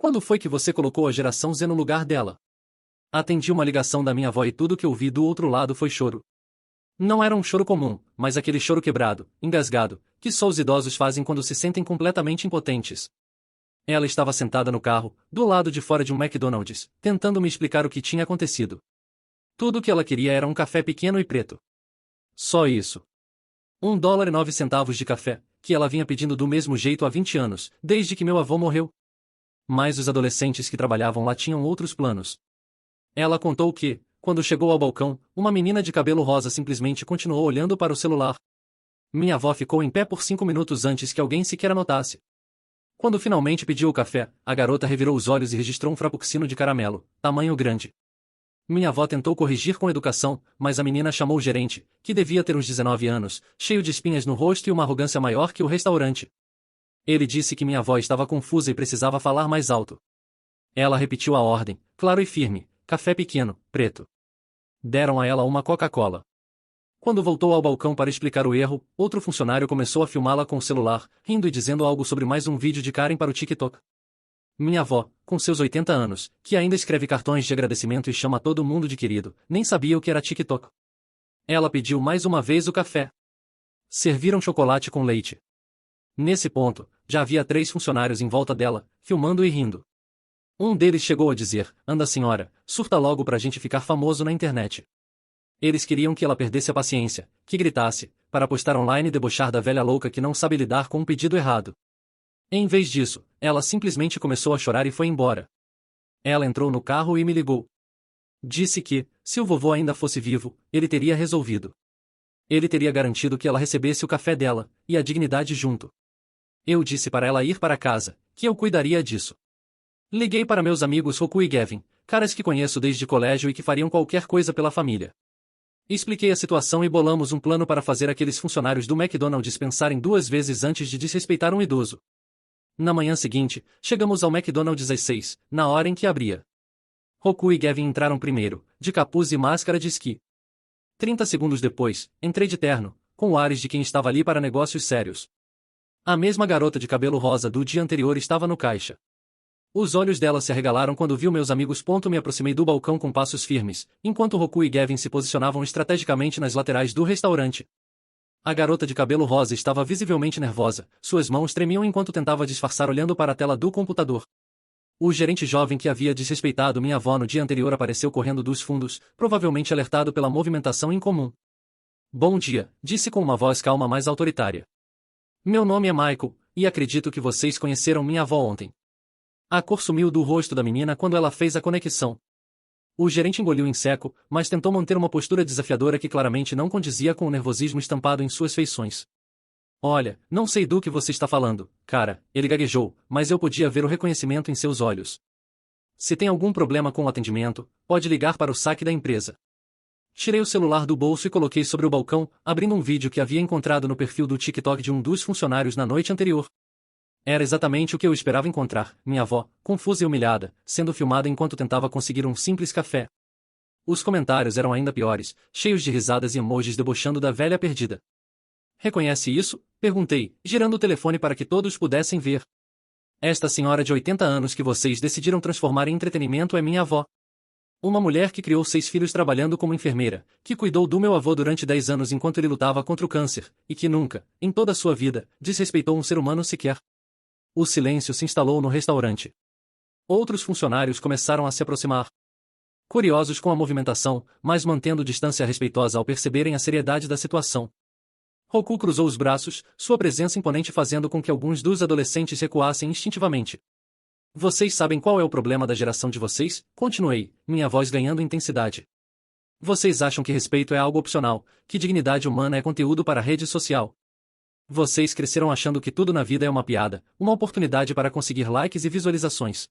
Quando foi que você colocou a geração Z no lugar dela? Atendi uma ligação da minha avó e tudo que ouvi do outro lado foi choro. Não era um choro comum, mas aquele choro quebrado, engasgado, que só os idosos fazem quando se sentem completamente impotentes. Ela estava sentada no carro, do lado de fora de um McDonald's, tentando me explicar o que tinha acontecido. Tudo o que ela queria era um café pequeno e preto. Só isso. $1,09 de café, que ela vinha pedindo do mesmo jeito há 20 anos, desde que meu avô morreu. Mas os adolescentes que trabalhavam lá tinham outros planos. Ela contou que, quando chegou ao balcão, uma menina de cabelo rosa simplesmente continuou olhando para o celular. Minha avó ficou em pé por 5 minutos antes que alguém sequer a notasse. Quando finalmente pediu o café, a garota revirou os olhos e registrou um frappuccino de caramelo, tamanho grande. Minha avó tentou corrigir com educação, mas a menina chamou o gerente, que devia ter uns 19 anos, cheio de espinhas no rosto e uma arrogância maior que o restaurante. Ele disse que minha avó estava confusa e precisava falar mais alto. Ela repetiu a ordem, claro e firme, café pequeno, preto. Deram a ela uma Coca-Cola. Quando voltou ao balcão para explicar o erro, outro funcionário começou a filmá-la com o celular, rindo e dizendo algo sobre mais um vídeo de Karen para o TikTok. Minha avó, com seus 80 anos, que ainda escreve cartões de agradecimento e chama todo mundo de querido, nem sabia o que era TikTok. Ela pediu mais uma vez o café. Serviram chocolate com leite. Nesse ponto, já havia 3 funcionários em volta dela, filmando e rindo. Um deles chegou a dizer, anda senhora, surta logo pra gente ficar famoso na internet. Eles queriam que ela perdesse a paciência, que gritasse, para postar online e debochar da velha louca que não sabe lidar com um pedido errado. Em vez disso, ela simplesmente começou a chorar e foi embora. Ela entrou no carro e me ligou. Disse que, se o vovô ainda fosse vivo, ele teria resolvido. Ele teria garantido que ela recebesse o café dela, e a dignidade junto. Eu disse para ela ir para casa, que eu cuidaria disso. Liguei para meus amigos Roku e Gavin, caras que conheço desde colégio e que fariam qualquer coisa pela família. Expliquei a situação e bolamos um plano para fazer aqueles funcionários do McDonald's pensarem 2 vezes antes de desrespeitar um idoso. Na manhã seguinte, chegamos ao McDonald's às 6, na hora em que abria. Roku e Gavin entraram primeiro, de capuz e máscara de esqui. 30 segundos depois, entrei de terno, com ares de quem estava ali para negócios sérios. A mesma garota de cabelo rosa do dia anterior estava no caixa. Os olhos dela se arregalaram quando viu meus amigos. Me aproximei do balcão com passos firmes, enquanto Roku e Gavin se posicionavam estrategicamente nas laterais do restaurante. A garota de cabelo rosa estava visivelmente nervosa, suas mãos tremiam enquanto tentava disfarçar olhando para a tela do computador. O gerente jovem que havia desrespeitado minha avó no dia anterior apareceu correndo dos fundos, provavelmente alertado pela movimentação incomum. Bom dia, disse com uma voz calma mais autoritária. Meu nome é Michael, e acredito que vocês conheceram minha avó ontem. A cor sumiu do rosto da menina quando ela fez a conexão. O gerente engoliu em seco, mas tentou manter uma postura desafiadora que claramente não condizia com o nervosismo estampado em suas feições. Olha, não sei do que você está falando, cara, ele gaguejou, mas eu podia ver o reconhecimento em seus olhos. Se tem algum problema com o atendimento, pode ligar para o saque da empresa. Tirei o celular do bolso e coloquei sobre o balcão, abrindo um vídeo que havia encontrado no perfil do TikTok de um dos funcionários na noite anterior. Era exatamente o que eu esperava encontrar, minha avó, confusa e humilhada, sendo filmada enquanto tentava conseguir um simples café. Os comentários eram ainda piores, cheios de risadas e emojis debochando da velha perdida. Reconhece isso? Perguntei, girando o telefone para que todos pudessem ver. Esta senhora de 80 anos que vocês decidiram transformar em entretenimento é minha avó. Uma mulher que criou 6 filhos trabalhando como enfermeira, que cuidou do meu avô durante 10 anos enquanto ele lutava contra o câncer, e que nunca, em toda a sua vida, desrespeitou um ser humano sequer. O silêncio se instalou no restaurante. Outros funcionários começaram a se aproximar. Curiosos com a movimentação, mas mantendo distância respeitosa ao perceberem a seriedade da situação. Roku cruzou os braços, sua presença imponente fazendo com que alguns dos adolescentes recuassem instintivamente. Vocês sabem qual é o problema da geração de vocês? Continuei, minha voz ganhando intensidade. Vocês acham que respeito é algo opcional, que dignidade humana é conteúdo para a rede social. Vocês cresceram achando que tudo na vida é uma piada, uma oportunidade para conseguir likes e visualizações.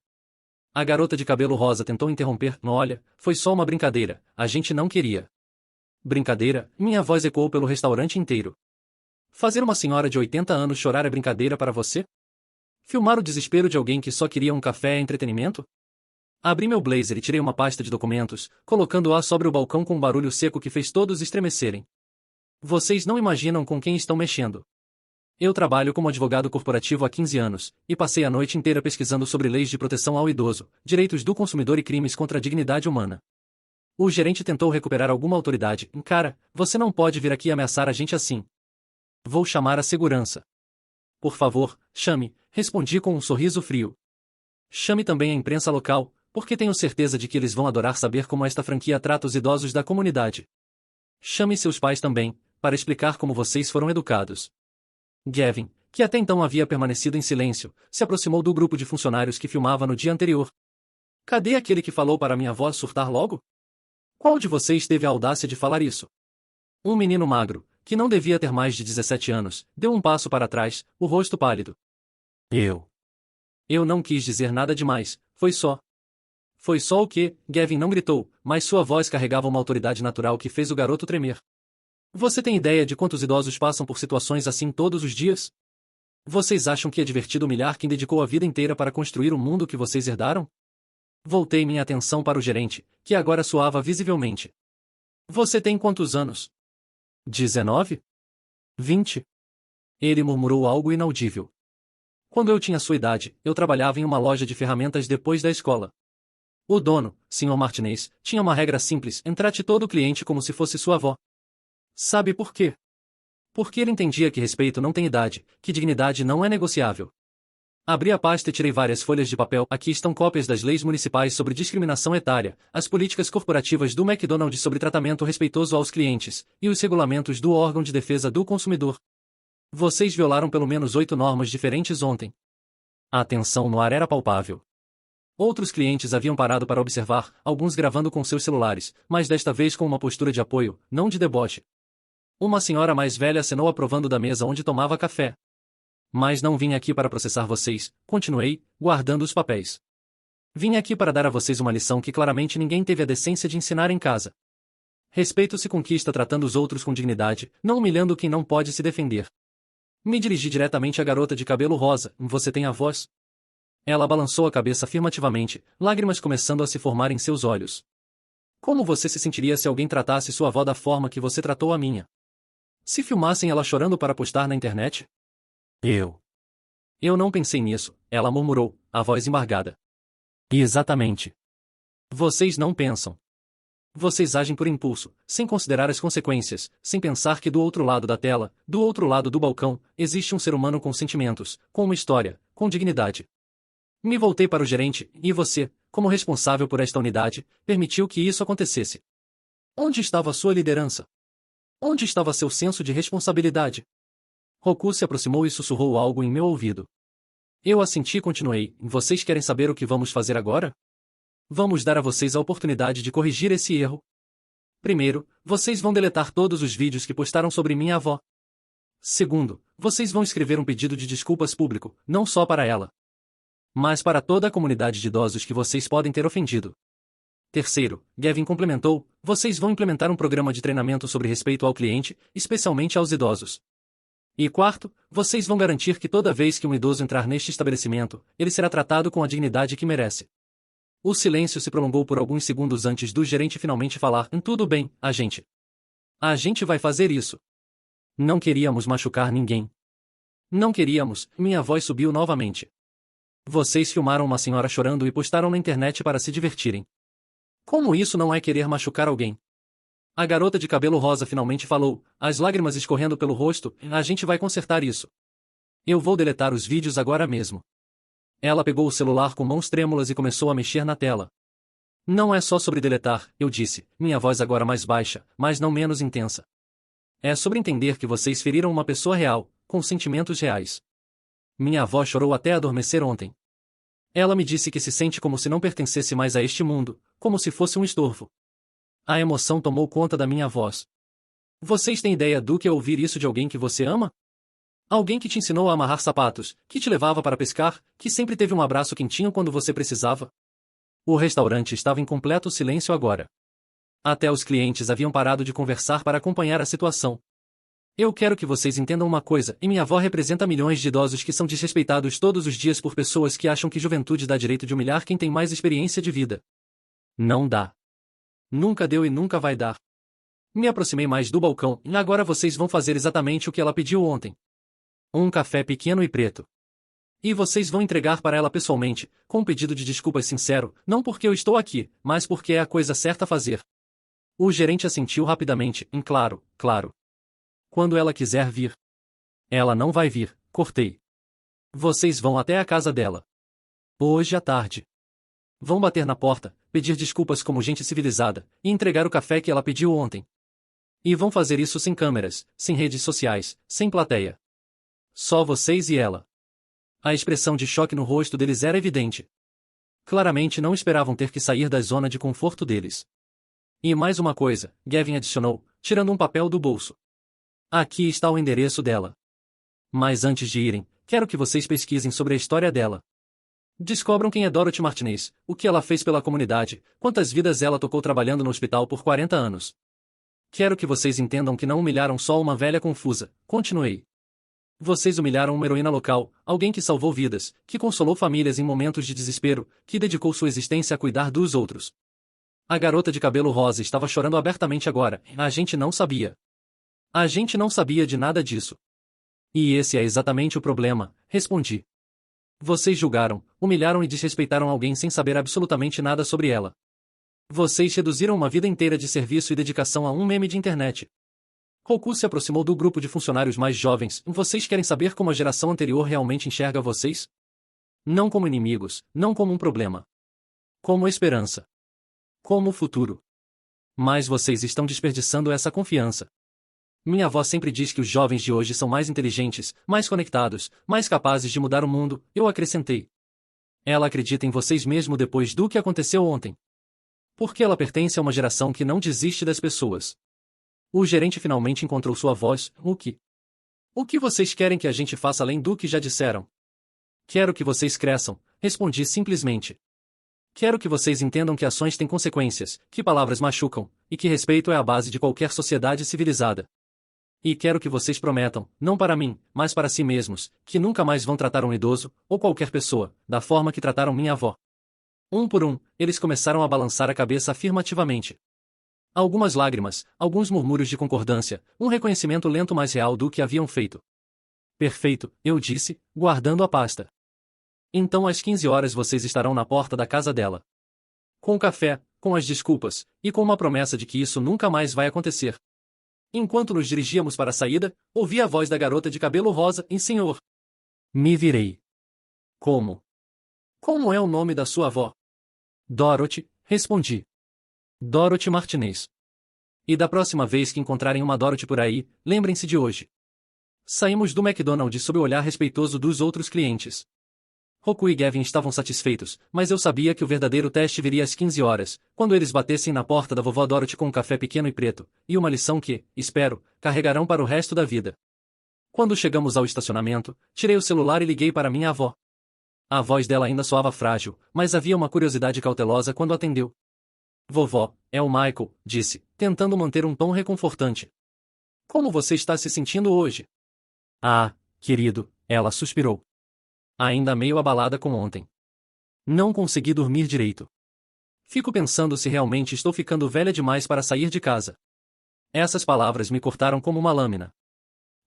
A garota de cabelo rosa tentou interromper. Olha, foi só uma brincadeira, a gente não queria. Brincadeira? Minha voz ecoou pelo restaurante inteiro. Fazer uma senhora de 80 anos chorar é brincadeira para você? Filmar o desespero de alguém que só queria um café é entretenimento? Abri meu blazer e tirei uma pasta de documentos, colocando-a sobre o balcão com um barulho seco que fez todos estremecerem. Vocês não imaginam com quem estão mexendo. Eu trabalho como advogado corporativo há 15 anos, e passei a noite inteira pesquisando sobre leis de proteção ao idoso, direitos do consumidor e crimes contra a dignidade humana. O gerente tentou recuperar alguma autoridade. Cara, você não pode vir aqui ameaçar a gente assim. Vou chamar a segurança. Por favor, chame, respondi com um sorriso frio. Chame também a imprensa local, porque tenho certeza de que eles vão adorar saber como esta franquia trata os idosos da comunidade. Chame seus pais também, para explicar como vocês foram educados. Gavin, que até então havia permanecido em silêncio, se aproximou do grupo de funcionários que filmava no dia anterior. Cadê aquele que falou para minha voz surtar logo? Qual de vocês teve a audácia de falar isso? Um menino magro, que não devia ter mais de 17 anos, deu um passo para trás, o rosto pálido. Eu não quis dizer nada demais, foi só. Foi só o que, Gavin não gritou, mas sua voz carregava uma autoridade natural que fez o garoto tremer. Você tem ideia de quantos idosos passam por situações assim todos os dias? Vocês acham que é divertido humilhar quem dedicou a vida inteira para construir o mundo que vocês herdaram? Voltei minha atenção para o gerente, que agora suava visivelmente. Você tem quantos anos? 19? 20? Ele murmurou algo inaudível. Quando eu tinha sua idade, eu trabalhava em uma loja de ferramentas depois da escola. O dono, Sr. Martinez, tinha uma regra simples: trate todo cliente como se fosse sua avó. Sabe por quê? Porque ele entendia que respeito não tem idade, que dignidade não é negociável. Abri a pasta e tirei várias folhas de papel. Aqui estão cópias das leis municipais sobre discriminação etária, as políticas corporativas do McDonald's sobre tratamento respeitoso aos clientes, e os regulamentos do órgão de defesa do consumidor. Vocês violaram pelo menos 8 normas diferentes ontem. A tensão no ar era palpável. Outros clientes haviam parado para observar, alguns gravando com seus celulares, mas desta vez com uma postura de apoio, não de deboche. Uma senhora mais velha acenou aprovando da mesa onde tomava café. Mas não vim aqui para processar vocês, continuei, guardando os papéis. Vim aqui para dar a vocês uma lição que claramente ninguém teve a decência de ensinar em casa. Respeito se conquista tratando os outros com dignidade, não humilhando quem não pode se defender. Me dirigi diretamente à garota de cabelo rosa. Você tem a voz? Ela balançou a cabeça afirmativamente, lágrimas começando a se formar em seus olhos. Como você se sentiria se alguém tratasse sua avó da forma que você tratou a minha? Se filmassem ela chorando para postar na internet? Eu não pensei nisso, ela murmurou, a voz embargada. Exatamente. Vocês não pensam. Vocês agem por impulso, sem considerar as consequências, sem pensar que do outro lado da tela, do outro lado do balcão, existe um ser humano com sentimentos, com uma história, com dignidade. Me voltei para o gerente, e você, como responsável por esta unidade, permitiu que isso acontecesse. Onde estava sua liderança? Onde estava seu senso de responsabilidade? Roku se aproximou e sussurrou algo em meu ouvido. Eu assenti e continuei. Vocês querem saber o que vamos fazer agora? Vamos dar a vocês a oportunidade de corrigir esse erro. Primeiro, vocês vão deletar todos os vídeos que postaram sobre minha avó. Segundo, vocês vão escrever um pedido de desculpas público, não só para ela, mas para toda a comunidade de idosos que vocês podem ter ofendido. Terceiro, Gavin complementou, vocês vão implementar um programa de treinamento sobre respeito ao cliente, especialmente aos idosos. E quarto, vocês vão garantir que toda vez que um idoso entrar neste estabelecimento, ele será tratado com a dignidade que merece. O silêncio se prolongou por alguns segundos antes do gerente finalmente falar. Tudo bem, agente. A gente vai fazer isso. Não queríamos machucar ninguém. Não queríamos, minha voz subiu novamente. Vocês filmaram uma senhora chorando e postaram na internet para se divertirem. Como isso não é querer machucar alguém? A garota de cabelo rosa finalmente falou, as lágrimas escorrendo pelo rosto. A gente vai consertar isso. Eu vou deletar os vídeos agora mesmo. Ela pegou o celular com mãos trêmulas e começou a mexer na tela. Não é só sobre deletar, eu disse, minha voz agora mais baixa, mas não menos intensa. É sobre entender que vocês feriram uma pessoa real, com sentimentos reais. Minha avó chorou até adormecer ontem. Ela me disse que se sente como se não pertencesse mais a este mundo, como se fosse um estorvo. A emoção tomou conta da minha voz. Vocês têm ideia do que é ouvir isso de alguém que você ama? Alguém que te ensinou a amarrar sapatos, que te levava para pescar, que sempre teve um abraço quentinho quando você precisava? O restaurante estava em completo silêncio agora. Até os clientes haviam parado de conversar para acompanhar a situação. Eu quero que vocês entendam uma coisa, e minha avó representa milhões de idosos que são desrespeitados todos os dias por pessoas que acham que juventude dá direito de humilhar quem tem mais experiência de vida. Não dá. Nunca deu e nunca vai dar. Me aproximei mais do balcão, e agora vocês vão fazer exatamente o que ela pediu ontem. Um café pequeno e preto. E vocês vão entregar para ela pessoalmente, com um pedido de desculpas sincero, não porque eu estou aqui, mas porque é a coisa certa a fazer. O gerente assentiu rapidamente, em claro, claro. Quando ela quiser vir. Ela não vai vir, cortei. Vocês vão até a casa dela. Hoje à tarde. Vão bater na porta, pedir desculpas como gente civilizada, e entregar o café que ela pediu ontem. E vão fazer isso sem câmeras, sem redes sociais, sem plateia. Só vocês e ela. A expressão de choque no rosto deles era evidente. Claramente não esperavam ter que sair da zona de conforto deles. E mais uma coisa, Gavin adicionou, tirando um papel do bolso. Aqui está o endereço dela. Mas antes de irem, quero que vocês pesquisem sobre a história dela. Descobram quem é Dorothy Martinez, o que ela fez pela comunidade, quantas vidas ela tocou trabalhando no hospital por 40 anos. Quero que vocês entendam que não humilharam só uma velha confusa, continuei. Vocês humilharam uma heroína local, alguém que salvou vidas, que consolou famílias em momentos de desespero, que dedicou sua existência a cuidar dos outros. A garota de cabelo rosa estava chorando abertamente agora, a gente não sabia. A gente não sabia de nada disso. E esse é exatamente o problema, respondi. Vocês julgaram, humilharam e desrespeitaram alguém sem saber absolutamente nada sobre ela. Vocês reduziram uma vida inteira de serviço e dedicação a um meme de internet. Roku se aproximou do grupo de funcionários mais jovens. Vocês querem saber como a geração anterior realmente enxerga vocês? Não como inimigos, não como um problema. Como esperança. Como futuro. Mas vocês estão desperdiçando essa confiança. Minha avó sempre diz que os jovens de hoje são mais inteligentes, mais conectados, mais capazes de mudar o mundo, eu acrescentei. Ela acredita em vocês mesmo depois do que aconteceu ontem. Porque ela pertence a uma geração que não desiste das pessoas. O gerente finalmente encontrou sua voz, o que? O que vocês querem que a gente faça além do que já disseram? Quero que vocês cresçam, respondi simplesmente. Quero que vocês entendam que ações têm consequências, que palavras machucam, e que respeito é a base de qualquer sociedade civilizada. E quero que vocês prometam, não para mim, mas para si mesmos, que nunca mais vão tratar um idoso, ou qualquer pessoa, da forma que trataram minha avó. Um por um, eles começaram a balançar a cabeça afirmativamente. Algumas lágrimas, alguns murmúrios de concordância, um reconhecimento lento mais real do que haviam feito. Perfeito, eu disse, guardando a pasta. Então às 15 horas vocês estarão na porta da casa dela. Com o café, com as desculpas, e com uma promessa de que isso nunca mais vai acontecer. Enquanto nos dirigíamos para a saída, ouvi a voz da garota de cabelo rosa em senhor. Me virei. Como? Como é o nome da sua avó? Dorothy, respondi. Dorothy Martinez. E da próxima vez que encontrarem uma Dorothy por aí, lembrem-se de hoje. Saímos do McDonald's sob o olhar respeitoso dos outros clientes. Roku e Gavin estavam satisfeitos, mas eu sabia que o verdadeiro teste viria às 15 horas, quando eles batessem na porta da vovó Dorothy com um café pequeno e preto, e uma lição que, espero, carregarão para o resto da vida. Quando chegamos ao estacionamento, tirei o celular e liguei para minha avó. A voz dela ainda soava frágil, mas havia uma curiosidade cautelosa quando atendeu. Vovó, é o Michael, disse, tentando manter um tom reconfortante. Como você está se sentindo hoje? Ah, querido, ela suspirou. Ainda meio abalada com ontem. Não consegui dormir direito. Fico pensando se realmente estou ficando velha demais para sair de casa. Essas palavras me cortaram como uma lâmina.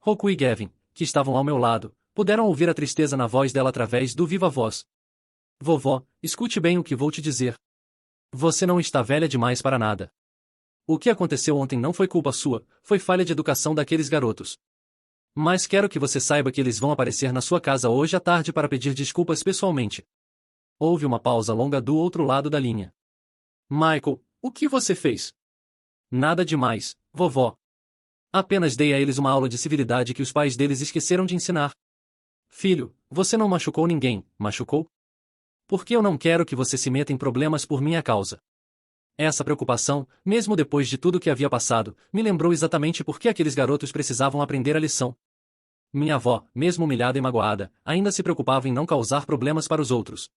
Roku e Gavin, que estavam ao meu lado, puderam ouvir a tristeza na voz dela através do viva-voz. Vovó, escute bem o que vou te dizer. Você não está velha demais para nada. O que aconteceu ontem não foi culpa sua, foi falha de educação daqueles garotos. Mas quero que você saiba que eles vão aparecer na sua casa hoje à tarde para pedir desculpas pessoalmente. Houve uma pausa longa do outro lado da linha. Michael, o que você fez? Nada demais, vovó. Apenas dei a eles uma aula de civilidade que os pais deles esqueceram de ensinar. Filho, você não machucou ninguém, machucou? Porque eu não quero que você se meta em problemas por minha causa. Essa preocupação, mesmo depois de tudo que havia passado, me lembrou exatamente por que aqueles garotos precisavam aprender a lição. Minha avó, mesmo humilhada e magoada, ainda se preocupava em não causar problemas para os outros.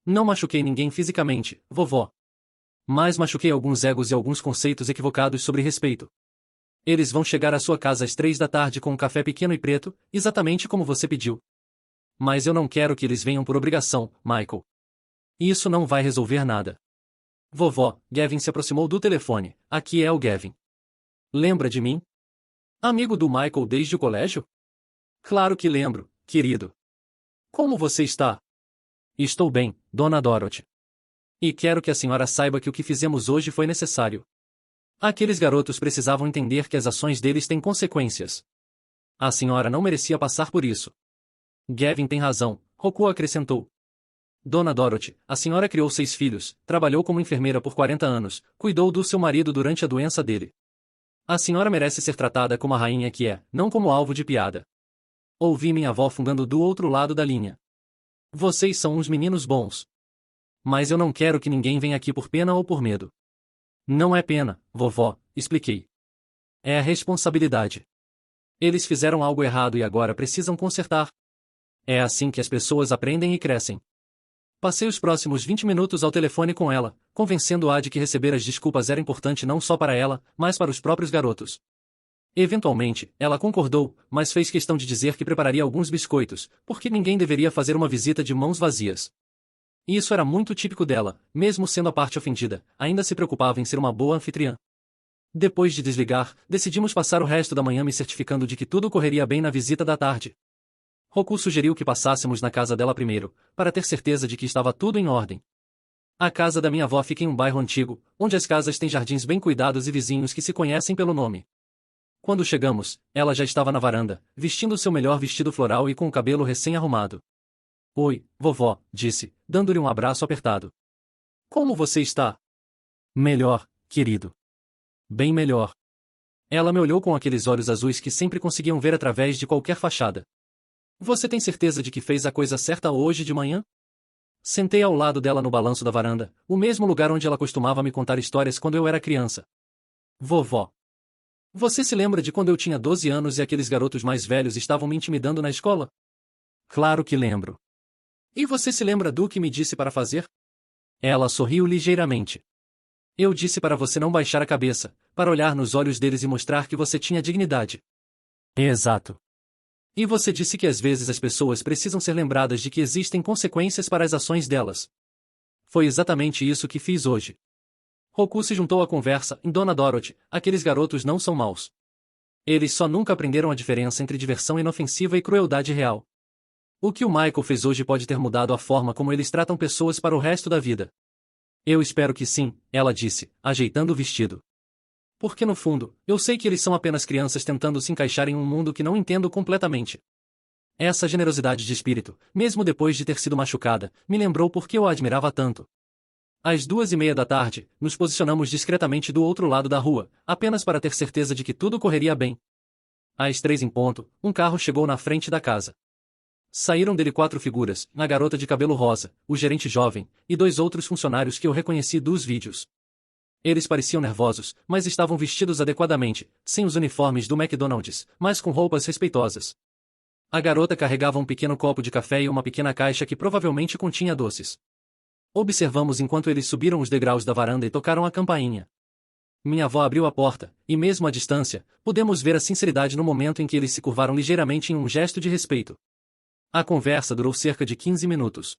Não machuquei ninguém fisicamente, vovó. Mas machuquei alguns egos e alguns conceitos equivocados sobre respeito. Eles vão chegar à sua casa às 3 da tarde com um café pequeno e preto, exatamente como você pediu. Mas eu não quero que eles venham por obrigação, Michael. Isso não vai resolver nada. Vovó, Gavin se aproximou do telefone. Aqui é o Gavin. Lembra de mim? Amigo do Michael desde o colégio? Claro que lembro, querido. Como você está? Estou bem, Dona Dorothy. E quero que a senhora saiba que o que fizemos hoje foi necessário. Aqueles garotos precisavam entender que as ações deles têm consequências. A senhora não merecia passar por isso. Gavin tem razão, Roku acrescentou. Dona Dorothy, a senhora criou 6 filhos, trabalhou como enfermeira por 40 anos, cuidou do seu marido durante a doença dele. A senhora merece ser tratada como a rainha que é, não como alvo de piada. Ouvi minha avó fungando do outro lado da linha. Vocês são uns meninos bons. Mas eu não quero que ninguém venha aqui por pena ou por medo. Não é pena, vovó, expliquei. É a responsabilidade. Eles fizeram algo errado e agora precisam consertar. É assim que as pessoas aprendem e crescem. Passei os próximos 20 minutos ao telefone com ela, convencendo-a de que receber as desculpas era importante não só para ela, mas para os próprios garotos. Eventualmente, ela concordou, mas fez questão de dizer que prepararia alguns biscoitos, porque ninguém deveria fazer uma visita de mãos vazias. Isso era muito típico dela, mesmo sendo a parte ofendida, ainda se preocupava em ser uma boa anfitriã. Depois de desligar, decidimos passar o resto da manhã me certificando de que tudo correria bem na visita da tarde. Roku sugeriu que passássemos na casa dela primeiro, para ter certeza de que estava tudo em ordem. A casa da minha avó fica em um bairro antigo, onde as casas têm jardins bem cuidados e vizinhos que se conhecem pelo nome. Quando chegamos, ela já estava na varanda, vestindo seu melhor vestido floral e com o cabelo recém-arrumado. Oi, vovó, disse, dando-lhe um abraço apertado. Como você está? Melhor, querido. Bem melhor. Ela me olhou com aqueles olhos azuis que sempre conseguiam ver através de qualquer fachada. Você tem certeza de que fez a coisa certa hoje de manhã? Sentei ao lado dela no balanço da varanda, o mesmo lugar onde ela costumava me contar histórias quando eu era criança. Vovó. Você se lembra de quando eu tinha 12 anos e aqueles garotos mais velhos estavam me intimidando na escola? Claro que lembro. E você se lembra do que me disse para fazer? Ela sorriu ligeiramente. Eu disse para você não baixar a cabeça, para olhar nos olhos deles e mostrar que você tinha dignidade. Exato. E você disse que às vezes as pessoas precisam ser lembradas de que existem consequências para as ações delas. Foi exatamente isso que fiz hoje. Roku se juntou à conversa, em Dona Dorothy, aqueles garotos não são maus. Eles só nunca aprenderam a diferença entre diversão inofensiva e crueldade real. O que o Michael fez hoje pode ter mudado a forma como eles tratam pessoas para o resto da vida. Eu espero que sim, ela disse, ajeitando o vestido. Porque no fundo, eu sei que eles são apenas crianças tentando se encaixar em um mundo que não entendo completamente. Essa generosidade de espírito, mesmo depois de ter sido machucada, me lembrou por que eu a admirava tanto. Às 2:30 da tarde, nos posicionamos discretamente do outro lado da rua, apenas para ter certeza de que tudo correria bem. Às 3 em ponto, um carro chegou na frente da casa. Saíram dele 4 figuras, a garota de cabelo rosa, o gerente jovem, e 2 outros funcionários que eu reconheci dos vídeos. Eles pareciam nervosos, mas estavam vestidos adequadamente, sem os uniformes do McDonald's, mas com roupas respeitosas. A garota carregava um pequeno copo de café e uma pequena caixa que provavelmente continha doces. Observamos enquanto eles subiram os degraus da varanda e tocaram a campainha. Minha avó abriu a porta, e mesmo à distância, pudemos ver a sinceridade no momento em que eles se curvaram ligeiramente em um gesto de respeito. A conversa durou cerca de 15 minutos.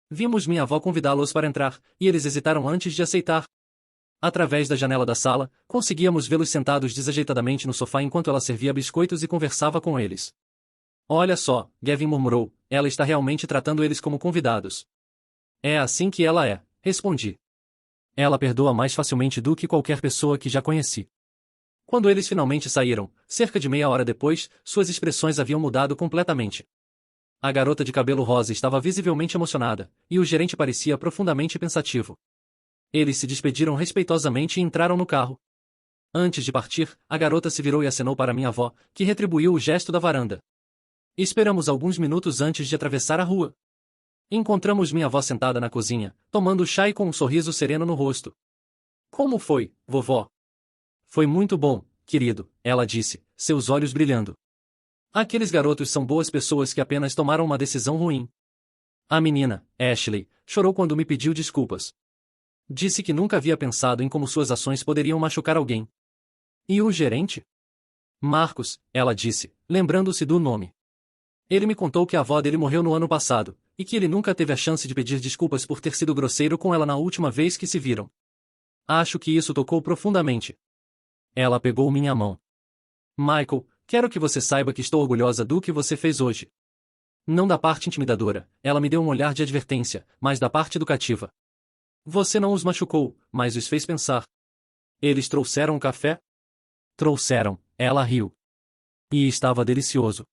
Vimos minha avó convidá-los para entrar, e eles hesitaram antes de aceitar. Através da janela da sala, conseguíamos vê-los sentados desajeitadamente no sofá enquanto ela servia biscoitos e conversava com eles. Olha só, Gavin murmurou, ela está realmente tratando eles como convidados. É assim que ela é, respondi. Ela perdoa mais facilmente do que qualquer pessoa que já conheci. Quando eles finalmente saíram, cerca de meia hora depois, suas expressões haviam mudado completamente. A garota de cabelo rosa estava visivelmente emocionada, e o gerente parecia profundamente pensativo. Eles se despediram respeitosamente e entraram no carro. Antes de partir, a garota se virou e acenou para minha avó, que retribuiu o gesto da varanda. Esperamos alguns minutos antes de atravessar a rua. Encontramos minha avó sentada na cozinha, tomando chá e com um sorriso sereno no rosto. Como foi, vovó? Foi muito bom, querido, ela disse, seus olhos brilhando. Aqueles garotos são boas pessoas que apenas tomaram uma decisão ruim. A menina, Ashley, chorou quando me pediu desculpas. Disse que nunca havia pensado em como suas ações poderiam machucar alguém. E o gerente? Marcos, ela disse, lembrando-se do nome. Ele me contou que a avó dele morreu no ano passado, e que ele nunca teve a chance de pedir desculpas por ter sido grosseiro com ela na última vez que se viram. Acho que isso tocou profundamente. Ela pegou minha mão. Michael, Quero que você saiba que estou orgulhosa do que você fez hoje. Não da parte intimidadora, ela me deu um olhar de advertência, mas da parte educativa. Você não os machucou, mas os fez pensar. Eles trouxeram um café? Trouxeram, ela riu. E estava delicioso.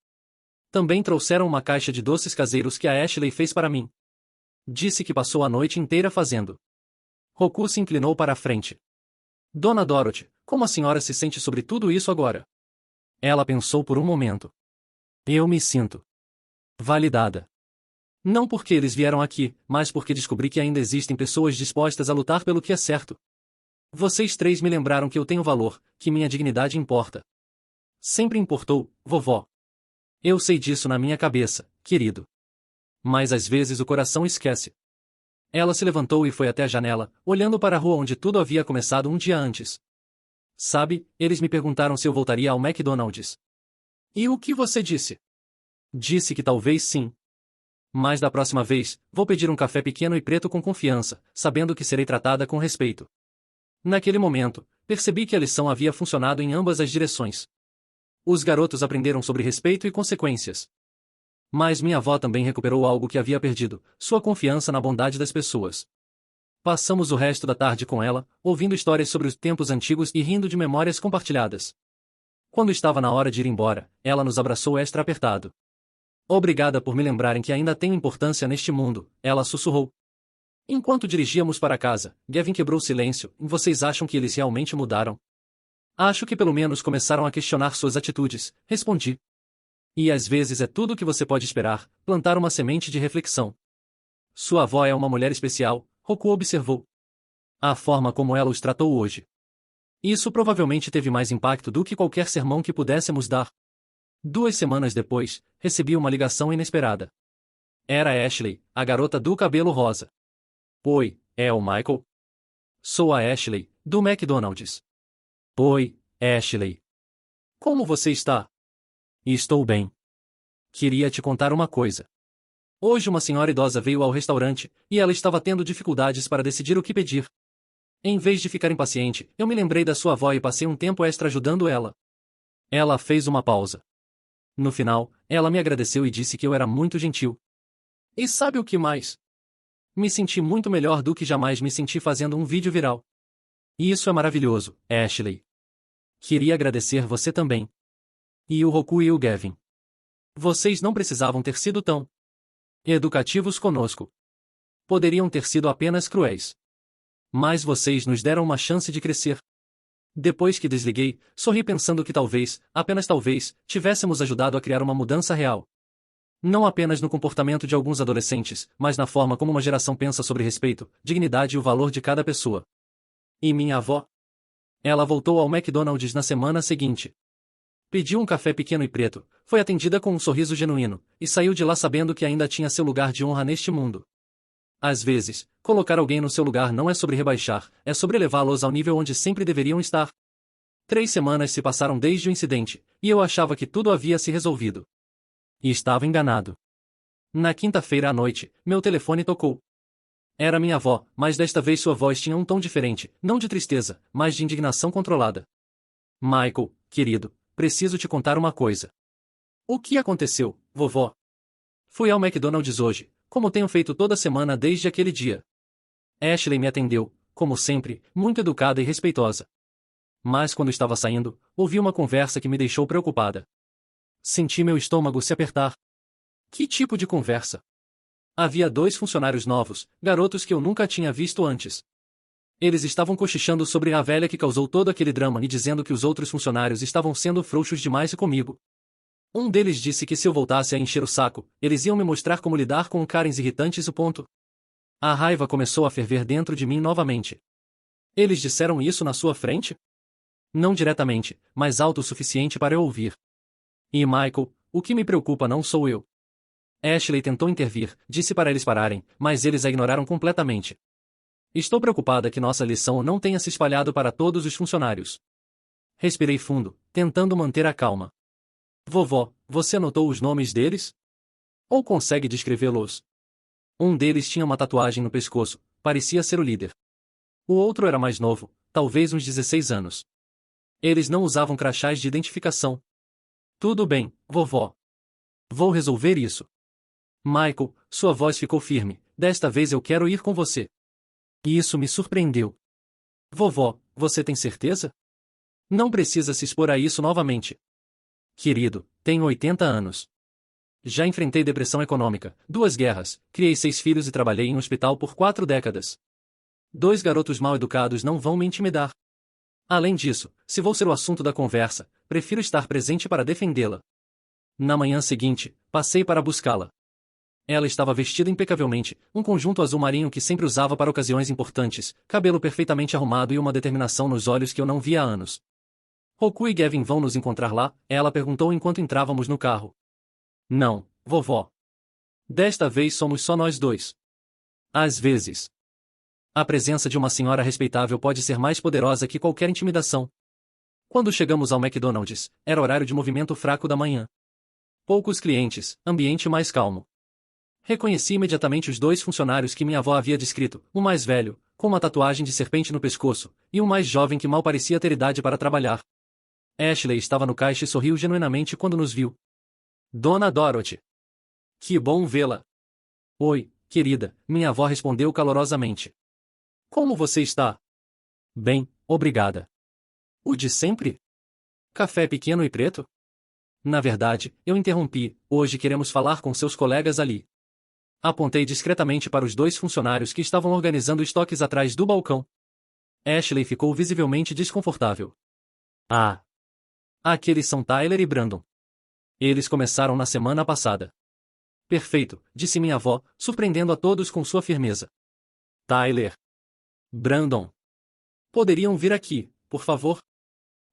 Também trouxeram uma caixa de doces caseiros que a Ashley fez para mim. Disse que passou a noite inteira fazendo. Roku se inclinou para a frente. Dona Dorothy, como a senhora se sente sobre tudo isso agora? Ela pensou por um momento. Eu me sinto validada. Não porque eles vieram aqui, mas porque descobri que ainda existem pessoas dispostas a lutar pelo que é certo. Vocês três me lembraram que eu tenho valor, que minha dignidade importa. Sempre importou, vovó. Eu sei disso na minha cabeça, querido. Mas às vezes o coração esquece. Ela se levantou e foi até a janela, olhando para a rua onde tudo havia começado um dia antes. Sabe, eles me perguntaram se eu voltaria ao McDonald's. E o que você disse? Disse que talvez sim. Mas da próxima vez, vou pedir um café pequeno e preto com confiança, sabendo que serei tratada com respeito. Naquele momento, percebi que a lição havia funcionado em ambas as direções. Os garotos aprenderam sobre respeito e consequências. Mas minha avó também recuperou algo que havia perdido, sua confiança na bondade das pessoas. Passamos o resto da tarde com ela, ouvindo histórias sobre os tempos antigos e rindo de memórias compartilhadas. Quando estava na hora de ir embora, ela nos abraçou extra apertado. Obrigada por me lembrarem que ainda tenho importância neste mundo, ela sussurrou. Enquanto dirigíamos para casa, Gavin quebrou o silêncio. Vocês acham que eles realmente mudaram? Acho que pelo menos começaram a questionar suas atitudes, respondi. E às vezes é tudo o que você pode esperar, plantar uma semente de reflexão. Sua avó é uma mulher especial, Roku observou. A forma como ela os tratou hoje. Isso provavelmente teve mais impacto do que qualquer sermão que pudéssemos dar. 2 semanas depois, recebi uma ligação inesperada. Era Ashley, a garota do cabelo rosa. Oi, é o Michael? Sou a Ashley, do McDonald's. Oi, Ashley. Como você está? Estou bem. Queria te contar uma coisa. Hoje uma senhora idosa veio ao restaurante, e ela estava tendo dificuldades para decidir o que pedir. Em vez de ficar impaciente, eu me lembrei da sua avó e passei um tempo extra ajudando ela. Ela fez uma pausa. No final, ela me agradeceu e disse que eu era muito gentil. E sabe o que mais? Me senti muito melhor do que jamais me senti fazendo um vídeo viral. E isso é maravilhoso, Ashley. Queria agradecer você também. E o Roku e o Gavin. Vocês não precisavam ter sido tão educativos conosco. Poderiam ter sido apenas cruéis. Mas vocês nos deram uma chance de crescer. Depois que desliguei, sorri pensando que talvez, apenas talvez, tivéssemos ajudado a criar uma mudança real. Não apenas no comportamento de alguns adolescentes, mas na forma como uma geração pensa sobre respeito, dignidade e o valor de cada pessoa. E minha avó? Ela voltou ao McDonald's na semana seguinte. Pediu um café pequeno e preto, foi atendida com um sorriso genuíno, e saiu de lá sabendo que ainda tinha seu lugar de honra neste mundo. Às vezes, colocar alguém no seu lugar não é sobre rebaixar, é sobre elevá-los ao nível onde sempre deveriam estar. 3 semanas se passaram desde o incidente, e eu achava que tudo havia se resolvido. E estava enganado. Na quinta-feira à noite, meu telefone tocou. Era minha avó, mas desta vez sua voz tinha um tom diferente, não de tristeza, mas de indignação controlada. Michael, querido, preciso te contar uma coisa. O que aconteceu, vovó? Fui ao McDonald's hoje, como tenho feito toda semana desde aquele dia. Ashley me atendeu, como sempre, muito educada e respeitosa. Mas quando estava saindo, ouvi uma conversa que me deixou preocupada. Senti meu estômago se apertar. Que tipo de conversa? Havia 2 funcionários novos, garotos que eu nunca tinha visto antes. Eles estavam cochichando sobre a velha que causou todo aquele drama e dizendo que os outros funcionários estavam sendo frouxos demais comigo. Um deles disse que se eu voltasse a encher o saco, eles iam me mostrar como lidar com Karens irritantes e ponto. A raiva começou a ferver dentro de mim novamente. Eles disseram isso na sua frente? Não diretamente, mas alto o suficiente para eu ouvir. E Michael, o que me preocupa não sou eu. Ashley tentou intervir, disse para eles pararem, mas eles a ignoraram completamente. Estou preocupada que nossa lição não tenha se espalhado para todos os funcionários. Respirei fundo, tentando manter a calma. Vovó, você anotou os nomes deles? Ou consegue descrevê-los? Um deles tinha uma tatuagem no pescoço, parecia ser o líder. O outro era mais novo, talvez uns 16 anos. Eles não usavam crachás de identificação. Tudo bem, vovó. Vou resolver isso. Michael, sua voz ficou firme. Desta vez eu quero ir com você. E isso me surpreendeu. Vovó, você tem certeza? Não precisa se expor a isso novamente. Querido, tenho 80 anos. Já enfrentei depressão econômica, 2 guerras, criei 6 filhos e trabalhei em um hospital por 4 décadas. 2 garotos mal educados não vão me intimidar. Além disso, se vou ser o assunto da conversa, prefiro estar presente para defendê-la. Na manhã seguinte, passei para buscá-la. Ela estava vestida impecavelmente, um conjunto azul marinho que sempre usava para ocasiões importantes, cabelo perfeitamente arrumado e uma determinação nos olhos que eu não via há anos. Roku e Gavin vão nos encontrar lá? Ela perguntou enquanto entrávamos no carro. Não, vovó. Desta vez somos só nós dois. Às vezes, a presença de uma senhora respeitável pode ser mais poderosa que qualquer intimidação. Quando chegamos ao McDonald's, era horário de movimento fraco da manhã. Poucos clientes, ambiente mais calmo. Reconheci imediatamente os 2 funcionários que minha avó havia descrito, o mais velho, com uma tatuagem de serpente no pescoço, e o mais jovem que mal parecia ter idade para trabalhar. Ashley estava no caixa e sorriu genuinamente quando nos viu. Dona Dorothy. Que bom vê-la. Oi, querida, minha avó respondeu calorosamente. Como você está? Bem, obrigada. O de sempre? Café pequeno e preto? Na verdade, eu interrompi, hoje queremos falar com seus colegas ali. Apontei discretamente para os 2 funcionários que estavam organizando estoques atrás do balcão. Ashley ficou visivelmente desconfortável. Ah! Aqueles são Tyler e Brandon. Eles começaram na semana passada. Perfeito, disse minha avó, surpreendendo a todos com sua firmeza. Tyler. Brandon. Poderiam vir aqui, por favor?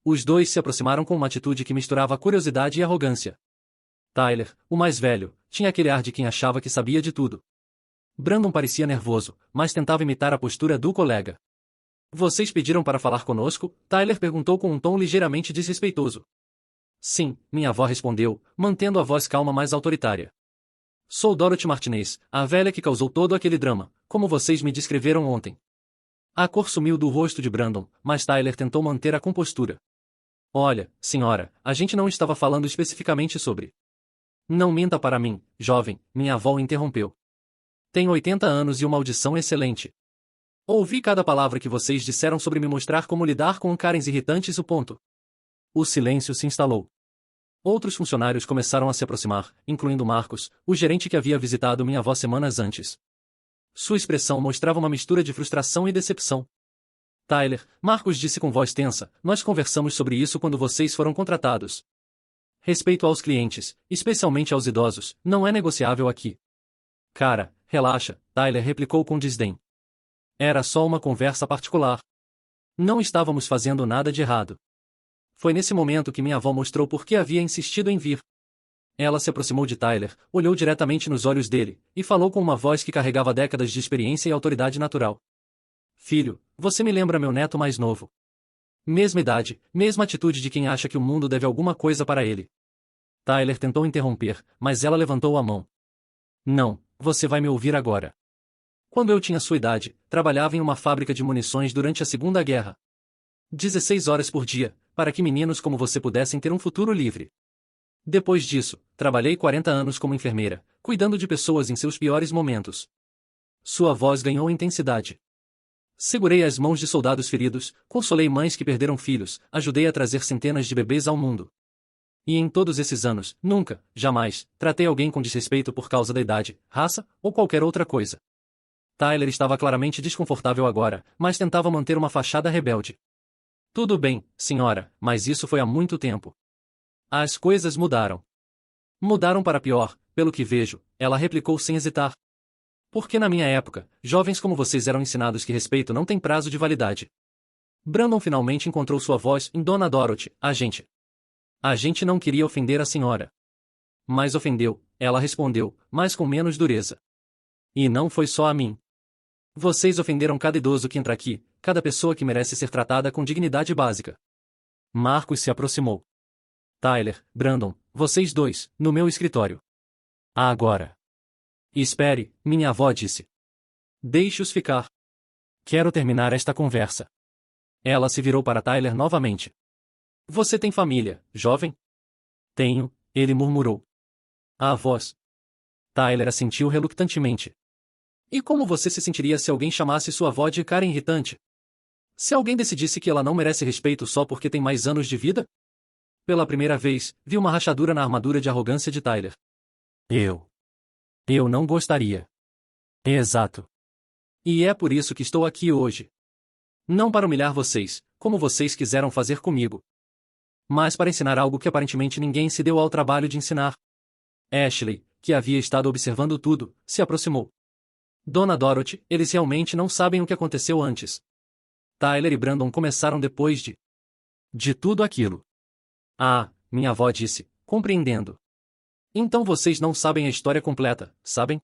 Os 2 se aproximaram com uma atitude que misturava curiosidade e arrogância. Tyler, o mais velho, tinha aquele ar de quem achava que sabia de tudo. Brandon parecia nervoso, mas tentava imitar a postura do colega. Vocês pediram para falar conosco? Tyler perguntou com um tom ligeiramente desrespeitoso. Sim, minha avó respondeu, mantendo a voz calma mais autoritária. Sou Dorothy Martinez, a velha que causou todo aquele drama, como vocês me descreveram ontem. A cor sumiu do rosto de Brandon, mas Tyler tentou manter a compostura. Olha, senhora, a gente não estava falando especificamente sobre... Não minta para mim, jovem, minha avó o interrompeu. Tenho 80 anos e uma audição excelente. Ouvi cada palavra que vocês disseram sobre me mostrar como lidar com Karens irritantes. O ponto. O silêncio se instalou. Outros funcionários começaram a se aproximar, incluindo Marcos, o gerente que havia visitado minha avó semanas antes. Sua expressão mostrava uma mistura de frustração e decepção. Tyler, Marcos disse com voz tensa, nós conversamos sobre isso quando vocês foram contratados. Respeito aos clientes, especialmente aos idosos, não é negociável aqui. Cara, relaxa, Tyler replicou com desdém. Era só uma conversa particular. Não estávamos fazendo nada de errado. Foi nesse momento que minha avó mostrou por que havia insistido em vir. Ela se aproximou de Tyler, olhou diretamente nos olhos dele, e falou com uma voz que carregava décadas de experiência e autoridade natural. Filho, você me lembra meu neto mais novo. Mesma idade, mesma atitude de quem acha que o mundo deve alguma coisa para ele. Tyler tentou interromper, mas ela levantou a mão. Não, você vai me ouvir agora. Quando eu tinha sua idade, trabalhava em uma fábrica de munições durante a Segunda Guerra. 16 horas por dia, para que meninos como você pudessem ter um futuro livre. Depois disso, trabalhei 40 anos como enfermeira, cuidando de pessoas em seus piores momentos. Sua voz ganhou intensidade. Segurei as mãos de soldados feridos, consolei mães que perderam filhos, ajudei a trazer centenas de bebês ao mundo. E em todos esses anos, nunca, jamais, tratei alguém com desrespeito por causa da idade, raça, ou qualquer outra coisa. Tyler estava claramente desconfortável agora, mas tentava manter uma fachada rebelde. Tudo bem, senhora, mas isso foi há muito tempo. As coisas mudaram. Mudaram para pior, pelo que vejo, ela replicou sem hesitar. Porque na minha época, jovens como vocês eram ensinados que respeito não tem prazo de validade. Brandon finalmente encontrou sua voz em Dona Dorothy, a gente. A gente não queria ofender a senhora. Mas ofendeu, ela respondeu, mas com menos dureza. E não foi só a mim. Vocês ofenderam cada idoso que entra aqui, cada pessoa que merece ser tratada com dignidade básica. Marcos se aproximou. Tyler, Brandon, vocês 2, no meu escritório. Agora. Espere, minha avó disse. Deixe-os ficar. Quero terminar esta conversa. Ela se virou para Tyler novamente. Você tem família, jovem? Tenho, ele murmurou. A voz. Tyler assentiu relutantemente. E como você se sentiria se alguém chamasse sua avó de cara irritante? Se alguém decidisse que ela não merece respeito só porque tem mais anos de vida? Pela primeira vez, vi uma rachadura na armadura de arrogância de Tyler. Eu não gostaria. Exato. E é por isso que estou aqui hoje. Não para humilhar vocês, como vocês quiseram fazer comigo. Mas para ensinar algo que aparentemente ninguém se deu ao trabalho de ensinar. Ashley, que havia estado observando tudo, se aproximou. Dona Dorothy, eles realmente não sabem o que aconteceu antes. Tyler e Brandon começaram depois de tudo aquilo. Ah, minha avó disse, compreendendo. Então vocês não sabem a história completa, sabem?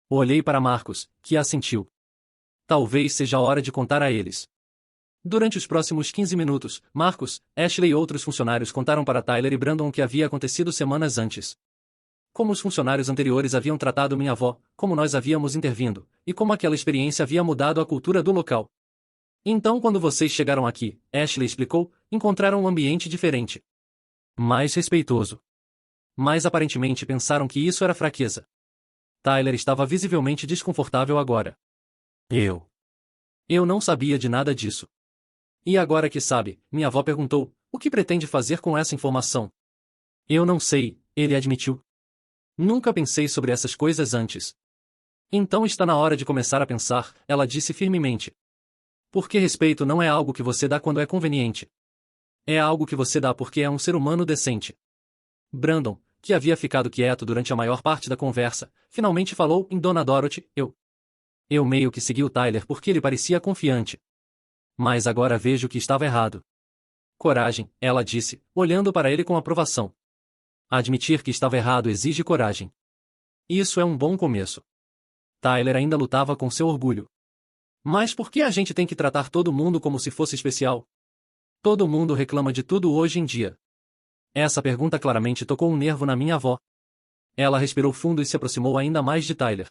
Olhei para Marcos, que assentiu. Talvez seja a hora de contar a eles. Durante os próximos 15 minutos, Marcos, Ashley e outros funcionários contaram para Tyler e Brandon o que havia acontecido semanas antes. Como os funcionários anteriores haviam tratado minha avó, como nós havíamos intervindo, e como aquela experiência havia mudado a cultura do local. Então, quando vocês chegaram aqui, Ashley explicou, encontraram um ambiente diferente. Mais respeitoso. Mas aparentemente pensaram que isso era fraqueza. Tyler estava visivelmente desconfortável agora. Eu não sabia de nada disso. E agora que sabe, minha avó perguntou, o que pretende fazer com essa informação? Eu não sei, ele admitiu. Nunca pensei sobre essas coisas antes. Então está na hora de começar a pensar, ela disse firmemente. Porque respeito não é algo que você dá quando é conveniente. É algo que você dá porque é um ser humano decente. Brandon, que havia ficado quieto durante a maior parte da conversa, finalmente falou em Dona Dorothy, Eu meio que segui o Tyler porque ele parecia confiante. Mas agora vejo que estava errado. Coragem, ela disse, olhando para ele com aprovação. Admitir que estava errado exige coragem. Isso é um bom começo. Tyler ainda lutava com seu orgulho. Mas por que a gente tem que tratar todo mundo como se fosse especial? Todo mundo reclama de tudo hoje em dia. Essa pergunta claramente tocou um nervo na minha avó. Ela respirou fundo e se aproximou ainda mais de Tyler.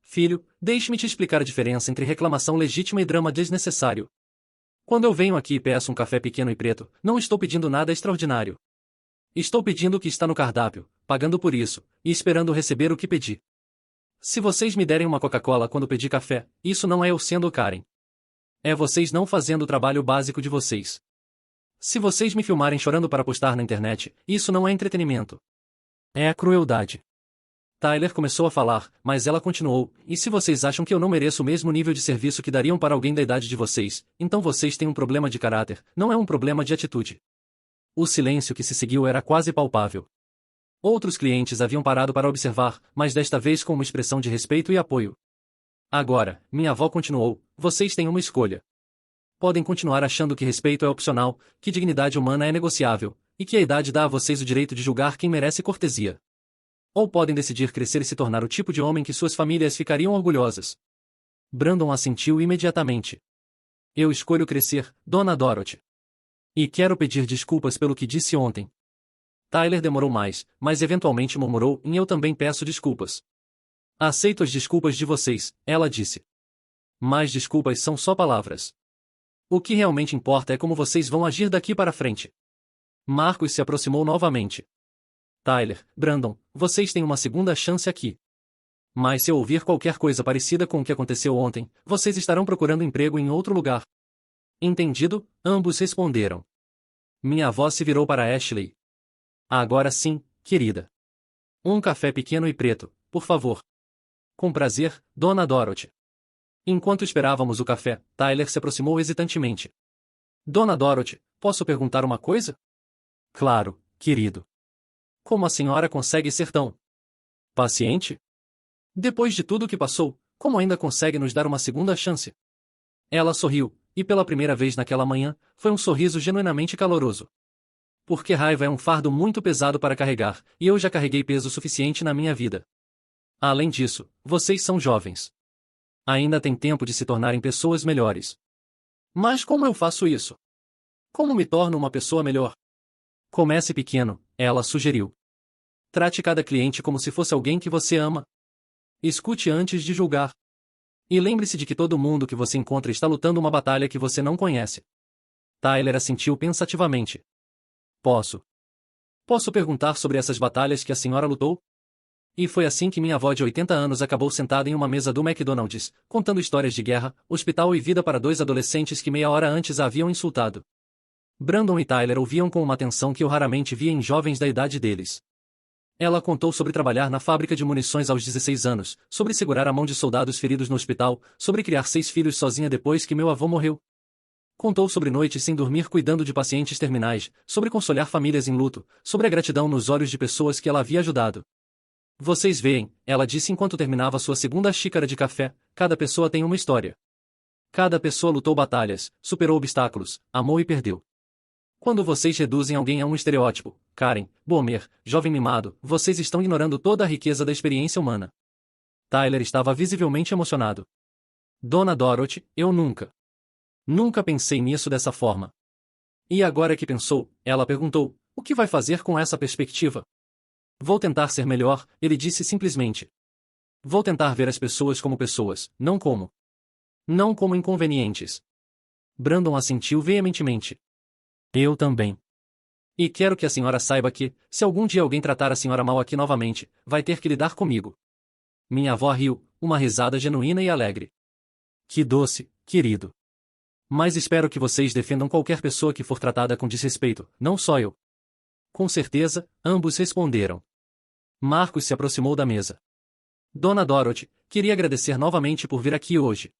Filho, deixe-me te explicar a diferença entre reclamação legítima e drama desnecessário. Quando eu venho aqui e peço um café pequeno e preto, não estou pedindo nada extraordinário. Estou pedindo o que está no cardápio, pagando por isso, e esperando receber o que pedi. Se vocês me derem uma Coca-Cola quando pedi café, isso não é eu sendo Karen. É vocês não fazendo o trabalho básico de vocês. Se vocês me filmarem chorando para postar na internet, isso não é entretenimento. É a crueldade. Tyler começou a falar, mas ela continuou, e se vocês acham que eu não mereço o mesmo nível de serviço que dariam para alguém da idade de vocês, então vocês têm um problema de caráter, não é um problema de atitude. O silêncio que se seguiu era quase palpável. Outros clientes haviam parado para observar, mas desta vez com uma expressão de respeito e apoio. Agora, minha avó continuou, vocês têm uma escolha. Podem continuar achando que respeito é opcional, que dignidade humana é negociável, e que a idade dá a vocês o direito de julgar quem merece cortesia. Ou podem decidir crescer e se tornar o tipo de homem que suas famílias ficariam orgulhosas. Brandon assentiu imediatamente. Eu escolho crescer, Dona Dorothy. E quero pedir desculpas pelo que disse ontem. Tyler demorou mais, mas eventualmente murmurou, e eu também peço desculpas. Aceito as desculpas de vocês, ela disse. Mas desculpas são só palavras. O que realmente importa é como vocês vão agir daqui para frente. Marcos se aproximou novamente. Tyler, Brandon, vocês têm uma segunda chance aqui. Mas se eu ouvir qualquer coisa parecida com o que aconteceu ontem, vocês estarão procurando emprego em outro lugar. Entendido? Ambos responderam. Minha avó se virou para Ashley. Agora sim, querida. Um café pequeno e preto, por favor. Com prazer, Dona Dorothy. Enquanto esperávamos o café, Tyler se aproximou hesitantemente. Dona Dorothy, posso perguntar uma coisa? Claro, querido. Como a senhora consegue ser tão paciente? Depois de tudo o que passou, como ainda consegue nos dar uma segunda chance? Ela sorriu, e pela primeira vez naquela manhã, foi um sorriso genuinamente caloroso. Porque raiva é um fardo muito pesado para carregar, e eu já carreguei peso suficiente na minha vida. Além disso, vocês são jovens. Ainda têm tempo de se tornarem pessoas melhores. Mas como eu faço isso? Como me torno uma pessoa melhor? Comece pequeno, ela sugeriu. Trate cada cliente como se fosse alguém que você ama. Escute antes de julgar. E lembre-se de que todo mundo que você encontra está lutando uma batalha que você não conhece. Tyler assentiu pensativamente. Posso. Posso perguntar sobre essas batalhas que a senhora lutou? E foi assim que minha avó de 80 anos acabou sentada em uma mesa do McDonald's, contando histórias de guerra, hospital e vida para dois adolescentes que meia hora antes a haviam insultado. Brandon e Tyler ouviam com uma atenção que eu raramente via em jovens da idade deles. Ela contou sobre trabalhar na fábrica de munições aos 16 anos, sobre segurar a mão de soldados feridos no hospital, sobre criar 6 filhos sozinha depois que meu avô morreu. Contou sobre noites sem dormir cuidando de pacientes terminais, sobre consolar famílias em luto, sobre a gratidão nos olhos de pessoas que ela havia ajudado. Vocês veem, ela disse enquanto terminava sua segunda xícara de café, cada pessoa tem uma história. Cada pessoa lutou batalhas, superou obstáculos, amou e perdeu. Quando vocês reduzem alguém a um estereótipo, Karen, Boomer, jovem mimado, vocês estão ignorando toda a riqueza da experiência humana. Tyler estava visivelmente emocionado. Dona Dorothy, eu nunca pensei nisso dessa forma. E agora que pensou, ela perguntou, o que vai fazer com essa perspectiva? Vou tentar ser melhor, ele disse simplesmente. Vou tentar ver as pessoas como pessoas, não como inconvenientes. Brandon assentiu veementemente. Eu também. E quero que a senhora saiba que, se algum dia alguém tratar a senhora mal aqui novamente, vai ter que lidar comigo. Minha avó riu, uma risada genuína e alegre. Que doce, querido. Mas espero que vocês defendam qualquer pessoa que for tratada com desrespeito, não só eu. Com certeza, ambos responderam. Marcos se aproximou da mesa. Dona Dorothy, queria agradecer novamente por vir aqui hoje.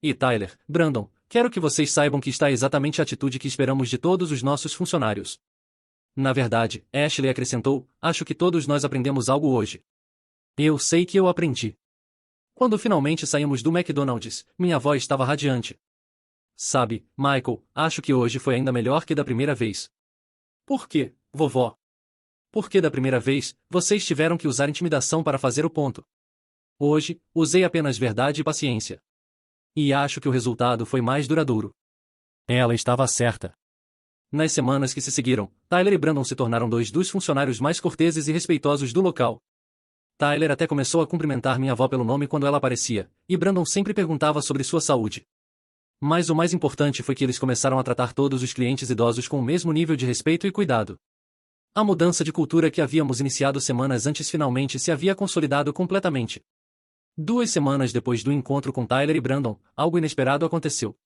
E Tyler, Brandon, quero que vocês saibam que está exatamente a atitude que esperamos de todos os nossos funcionários. Na verdade, Ashley acrescentou, acho que todos nós aprendemos algo hoje. Eu sei que eu aprendi. Quando finalmente saímos do McDonald's, minha avó estava radiante. Sabe, Michael, acho que hoje foi ainda melhor que da primeira vez. Por quê, vovó? Porque da primeira vez, vocês tiveram que usar intimidação para fazer o ponto. Hoje, usei apenas verdade e paciência. E acho que o resultado foi mais duradouro. Ela estava certa. Nas semanas que se seguiram, Tyler e Brandon se tornaram dois dos funcionários mais corteses e respeitosos do local. Tyler até começou a cumprimentar minha avó pelo nome quando ela aparecia, e Brandon sempre perguntava sobre sua saúde. Mas o mais importante foi que eles começaram a tratar todos os clientes idosos com o mesmo nível de respeito e cuidado. A mudança de cultura que havíamos iniciado semanas antes finalmente se havia consolidado completamente. 2 semanas depois do encontro com Tyler e Brandon, algo inesperado aconteceu.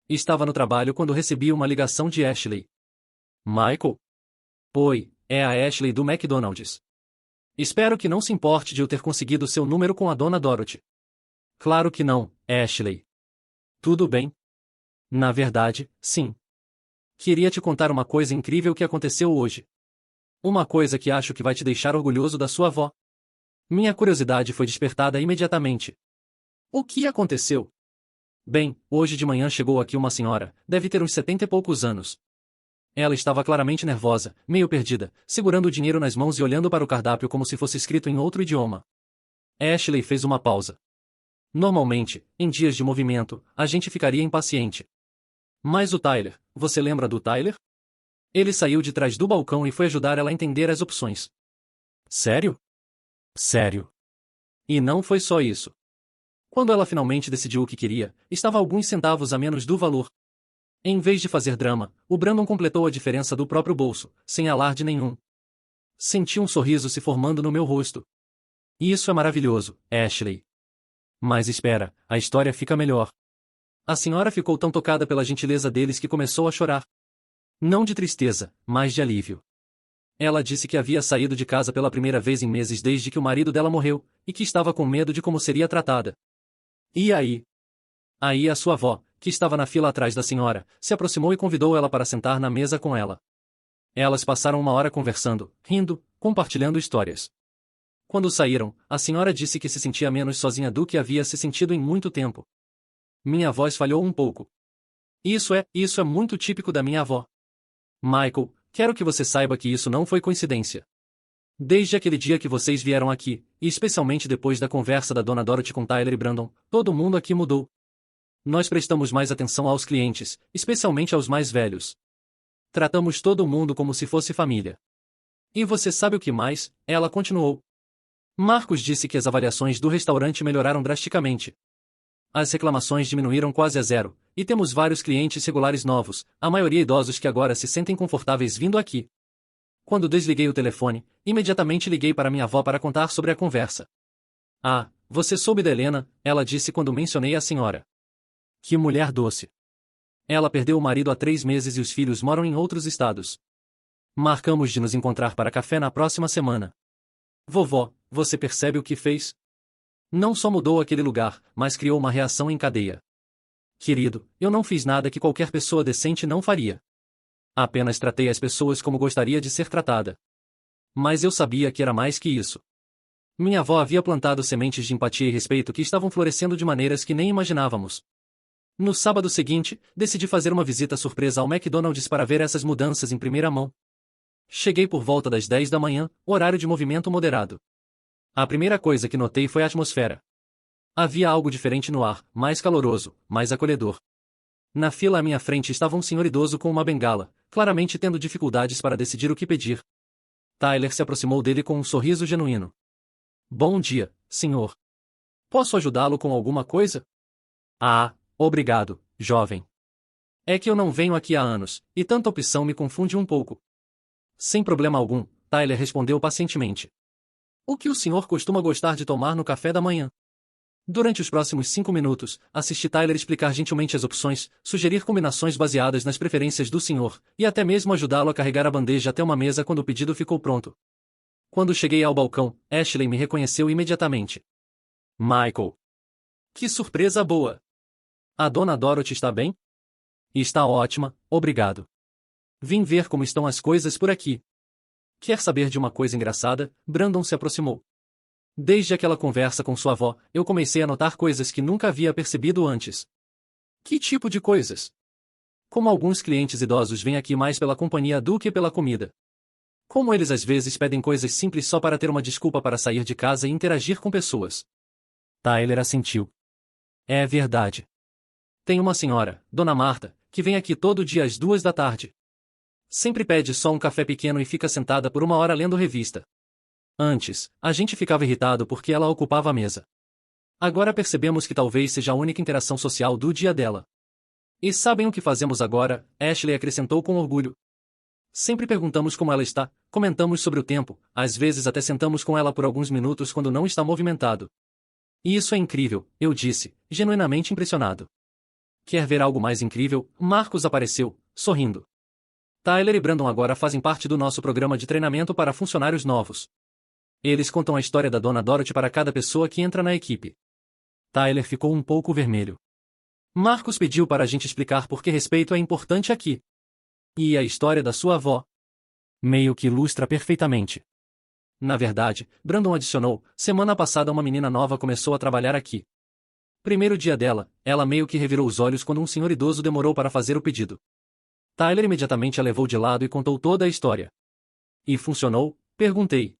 Estava no trabalho quando recebi uma ligação de Ashley. Michael? Oi, é a Ashley do McDonald's. Espero que não se importe de eu ter conseguido seu número com a Dona Dorothy. Claro que não, Ashley. Tudo bem? Na verdade, sim. Queria te contar uma coisa incrível que aconteceu hoje. Uma coisa que acho que vai te deixar orgulhoso da sua avó. Minha curiosidade foi despertada imediatamente. O que aconteceu? Bem, hoje de manhã chegou aqui uma senhora, deve ter uns 70 e poucos anos. Ela estava claramente nervosa, meio perdida, segurando o dinheiro nas mãos e olhando para o cardápio como se fosse escrito em outro idioma. Ashley fez uma pausa. Normalmente, em dias de movimento, a gente ficaria impaciente. Mas o Tyler, você lembra do Tyler? Ele saiu de trás do balcão e foi ajudar ela a entender as opções. Sério? Sério. E não foi só isso. Quando ela finalmente decidiu o que queria, estava alguns centavos a menos do valor. Em vez de fazer drama, o Brandon completou a diferença do próprio bolso, sem alarde nenhum. Senti um sorriso se formando no meu rosto. Isso é maravilhoso, Ashley. Mas espera, a história fica melhor. A senhora ficou tão tocada pela gentileza deles que começou a chorar. Não de tristeza, mas de alívio. Ela disse que havia saído de casa pela primeira vez em meses desde que o marido dela morreu, e que estava com medo de como seria tratada. E aí? Aí a sua avó, que estava na fila atrás da senhora, se aproximou e convidou ela para sentar na mesa com ela. Elas passaram uma hora conversando, rindo, compartilhando histórias. Quando saíram, a senhora disse que se sentia menos sozinha do que havia se sentido em muito tempo. Minha voz falhou um pouco. Isso é muito típico da minha avó. Michael, quero que você saiba que isso não foi coincidência. Desde aquele dia que vocês vieram aqui, e especialmente depois da conversa da Dona Dorothy com Tyler e Brandon, todo mundo aqui mudou. Nós prestamos mais atenção aos clientes, especialmente aos mais velhos. Tratamos todo mundo como se fosse família. E você sabe o que mais? Ela continuou. Marcos disse que as avaliações do restaurante melhoraram drasticamente. As reclamações diminuíram quase a zero, e temos vários clientes regulares novos, a maioria idosos que agora se sentem confortáveis vindo aqui. Quando desliguei o telefone, imediatamente liguei para minha avó para contar sobre a conversa. Ah, você soube da Helena, ela disse quando mencionei a senhora. Que mulher doce. Ela perdeu o marido há 3 meses e os filhos moram em outros estados. Marcamos de nos encontrar para café na próxima semana. Vovó, você percebe o que fez? Não só mudou aquele lugar, mas criou uma reação em cadeia. Querido, eu não fiz nada que qualquer pessoa decente não faria. Apenas tratei as pessoas como gostaria de ser tratada. Mas eu sabia que era mais que isso. Minha avó havia plantado sementes de empatia e respeito que estavam florescendo de maneiras que nem imaginávamos. No sábado seguinte, decidi fazer uma visita surpresa ao McDonald's para ver essas mudanças em primeira mão. Cheguei por volta das 10 da manhã, horário de movimento moderado. A primeira coisa que notei foi a atmosfera. Havia algo diferente no ar, mais caloroso, mais acolhedor. Na fila à minha frente estava um senhor idoso com uma bengala, claramente tendo dificuldades para decidir o que pedir. Tyler se aproximou dele com um sorriso genuíno. Bom dia, senhor. Posso ajudá-lo com alguma coisa? Ah, obrigado, jovem. É que eu não venho aqui há anos, e tanta opção me confunde um pouco. Sem problema algum, Tyler respondeu pacientemente. O que o senhor costuma gostar de tomar no café da manhã? Durante os próximos 5 minutos, assisti Tyler explicar gentilmente as opções, sugerir combinações baseadas nas preferências do senhor, e até mesmo ajudá-lo a carregar a bandeja até uma mesa quando o pedido ficou pronto. Quando cheguei ao balcão, Ashley me reconheceu imediatamente. Michael. Que surpresa boa! A dona Dorothy está bem? Está ótima, obrigado. Vim ver como estão as coisas por aqui. Quer saber de uma coisa engraçada? Brandon se aproximou. Desde aquela conversa com sua avó, eu comecei a notar coisas que nunca havia percebido antes. Que tipo de coisas? Como alguns clientes idosos vêm aqui mais pela companhia do que pela comida. Como eles às vezes pedem coisas simples só para ter uma desculpa para sair de casa e interagir com pessoas. Tyler assentiu. É verdade. Tem uma senhora, Dona Marta, que vem aqui todo dia às 2 da tarde. Sempre pede só um café pequeno e fica sentada por 1 hora lendo revista. Antes, a gente ficava irritado porque ela ocupava a mesa. Agora percebemos que talvez seja a única interação social do dia dela. E sabem o que fazemos agora? Ashley acrescentou com orgulho. Sempre perguntamos como ela está, comentamos sobre o tempo, às vezes até sentamos com ela por alguns minutos quando não está movimentado. E isso é incrível, eu disse, genuinamente impressionado. Quer ver algo mais incrível? Marcos apareceu, sorrindo. Tyler e Brandon agora fazem parte do nosso programa de treinamento para funcionários novos. Eles contam a história da Dona Dorothy para cada pessoa que entra na equipe. Tyler ficou um pouco vermelho. Marcos pediu para a gente explicar por que respeito é importante aqui. E a história da sua avó? Meio que ilustra perfeitamente. Na verdade, Brandon adicionou, semana passada uma menina nova começou a trabalhar aqui. Primeiro dia dela, ela meio que revirou os olhos quando um senhor idoso demorou para fazer o pedido. Tyler imediatamente a levou de lado e contou toda a história. E funcionou? Perguntei.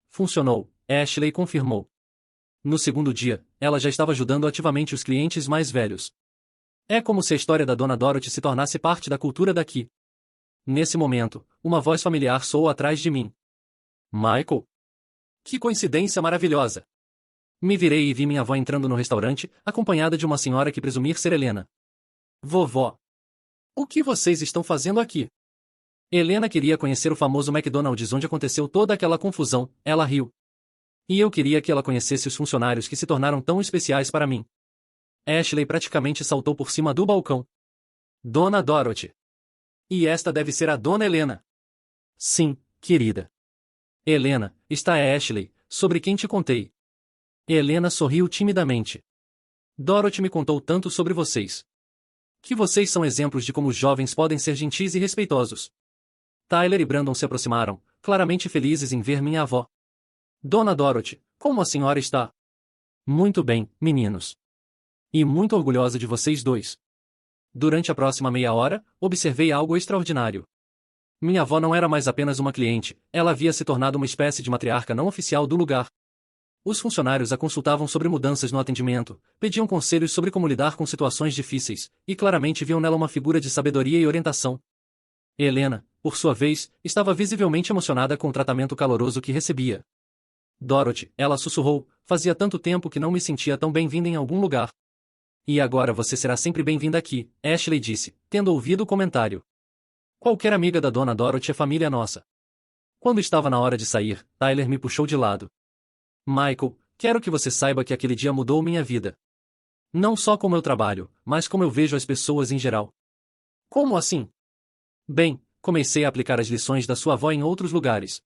Funcionou, Ashley confirmou. No segundo dia, ela já estava ajudando ativamente os clientes mais velhos. É como se a história da Dona Dorothy se tornasse parte da cultura daqui. Nesse momento, uma voz familiar soou atrás de mim. Michael? Que coincidência maravilhosa! Me virei e vi minha avó entrando no restaurante, acompanhada de uma senhora que presumir ser Helena. Vovó! O que vocês estão fazendo aqui? Helena queria conhecer o famoso McDonald's onde aconteceu toda aquela confusão, ela riu. E eu queria que ela conhecesse os funcionários que se tornaram tão especiais para mim. Ashley praticamente saltou por cima do balcão. Dona Dorothy. E esta deve ser a Dona Helena. Sim, querida. Helena, está é Ashley, sobre quem te contei. Helena sorriu timidamente. Dorothy me contou tanto sobre vocês. Que vocês são exemplos de como os jovens podem ser gentis e respeitosos. Tyler e Brandon se aproximaram, claramente felizes em ver minha avó. Dona Dorothy, como a senhora está? Muito bem, meninos. E muito orgulhosa de vocês dois. Durante a próxima meia hora, observei algo extraordinário. Minha avó não era mais apenas uma cliente, ela havia se tornado uma espécie de matriarca não oficial do lugar. Os funcionários a consultavam sobre mudanças no atendimento, pediam conselhos sobre como lidar com situações difíceis, e claramente viam nela uma figura de sabedoria e orientação. Helena, por sua vez, estava visivelmente emocionada com o tratamento caloroso que recebia. Dorothy, ela sussurrou, fazia tanto tempo que não me sentia tão bem-vinda em algum lugar. E agora você será sempre bem-vinda aqui, Ashley disse, tendo ouvido o comentário. Qualquer amiga da Dona Dorothy é família nossa. Quando estava na hora de sair, Tyler me puxou de lado. Michael, quero que você saiba que aquele dia mudou minha vida. Não só como eu trabalho, mas como eu vejo as pessoas em geral. Como assim? Bem, comecei a aplicar as lições da sua avó em outros lugares.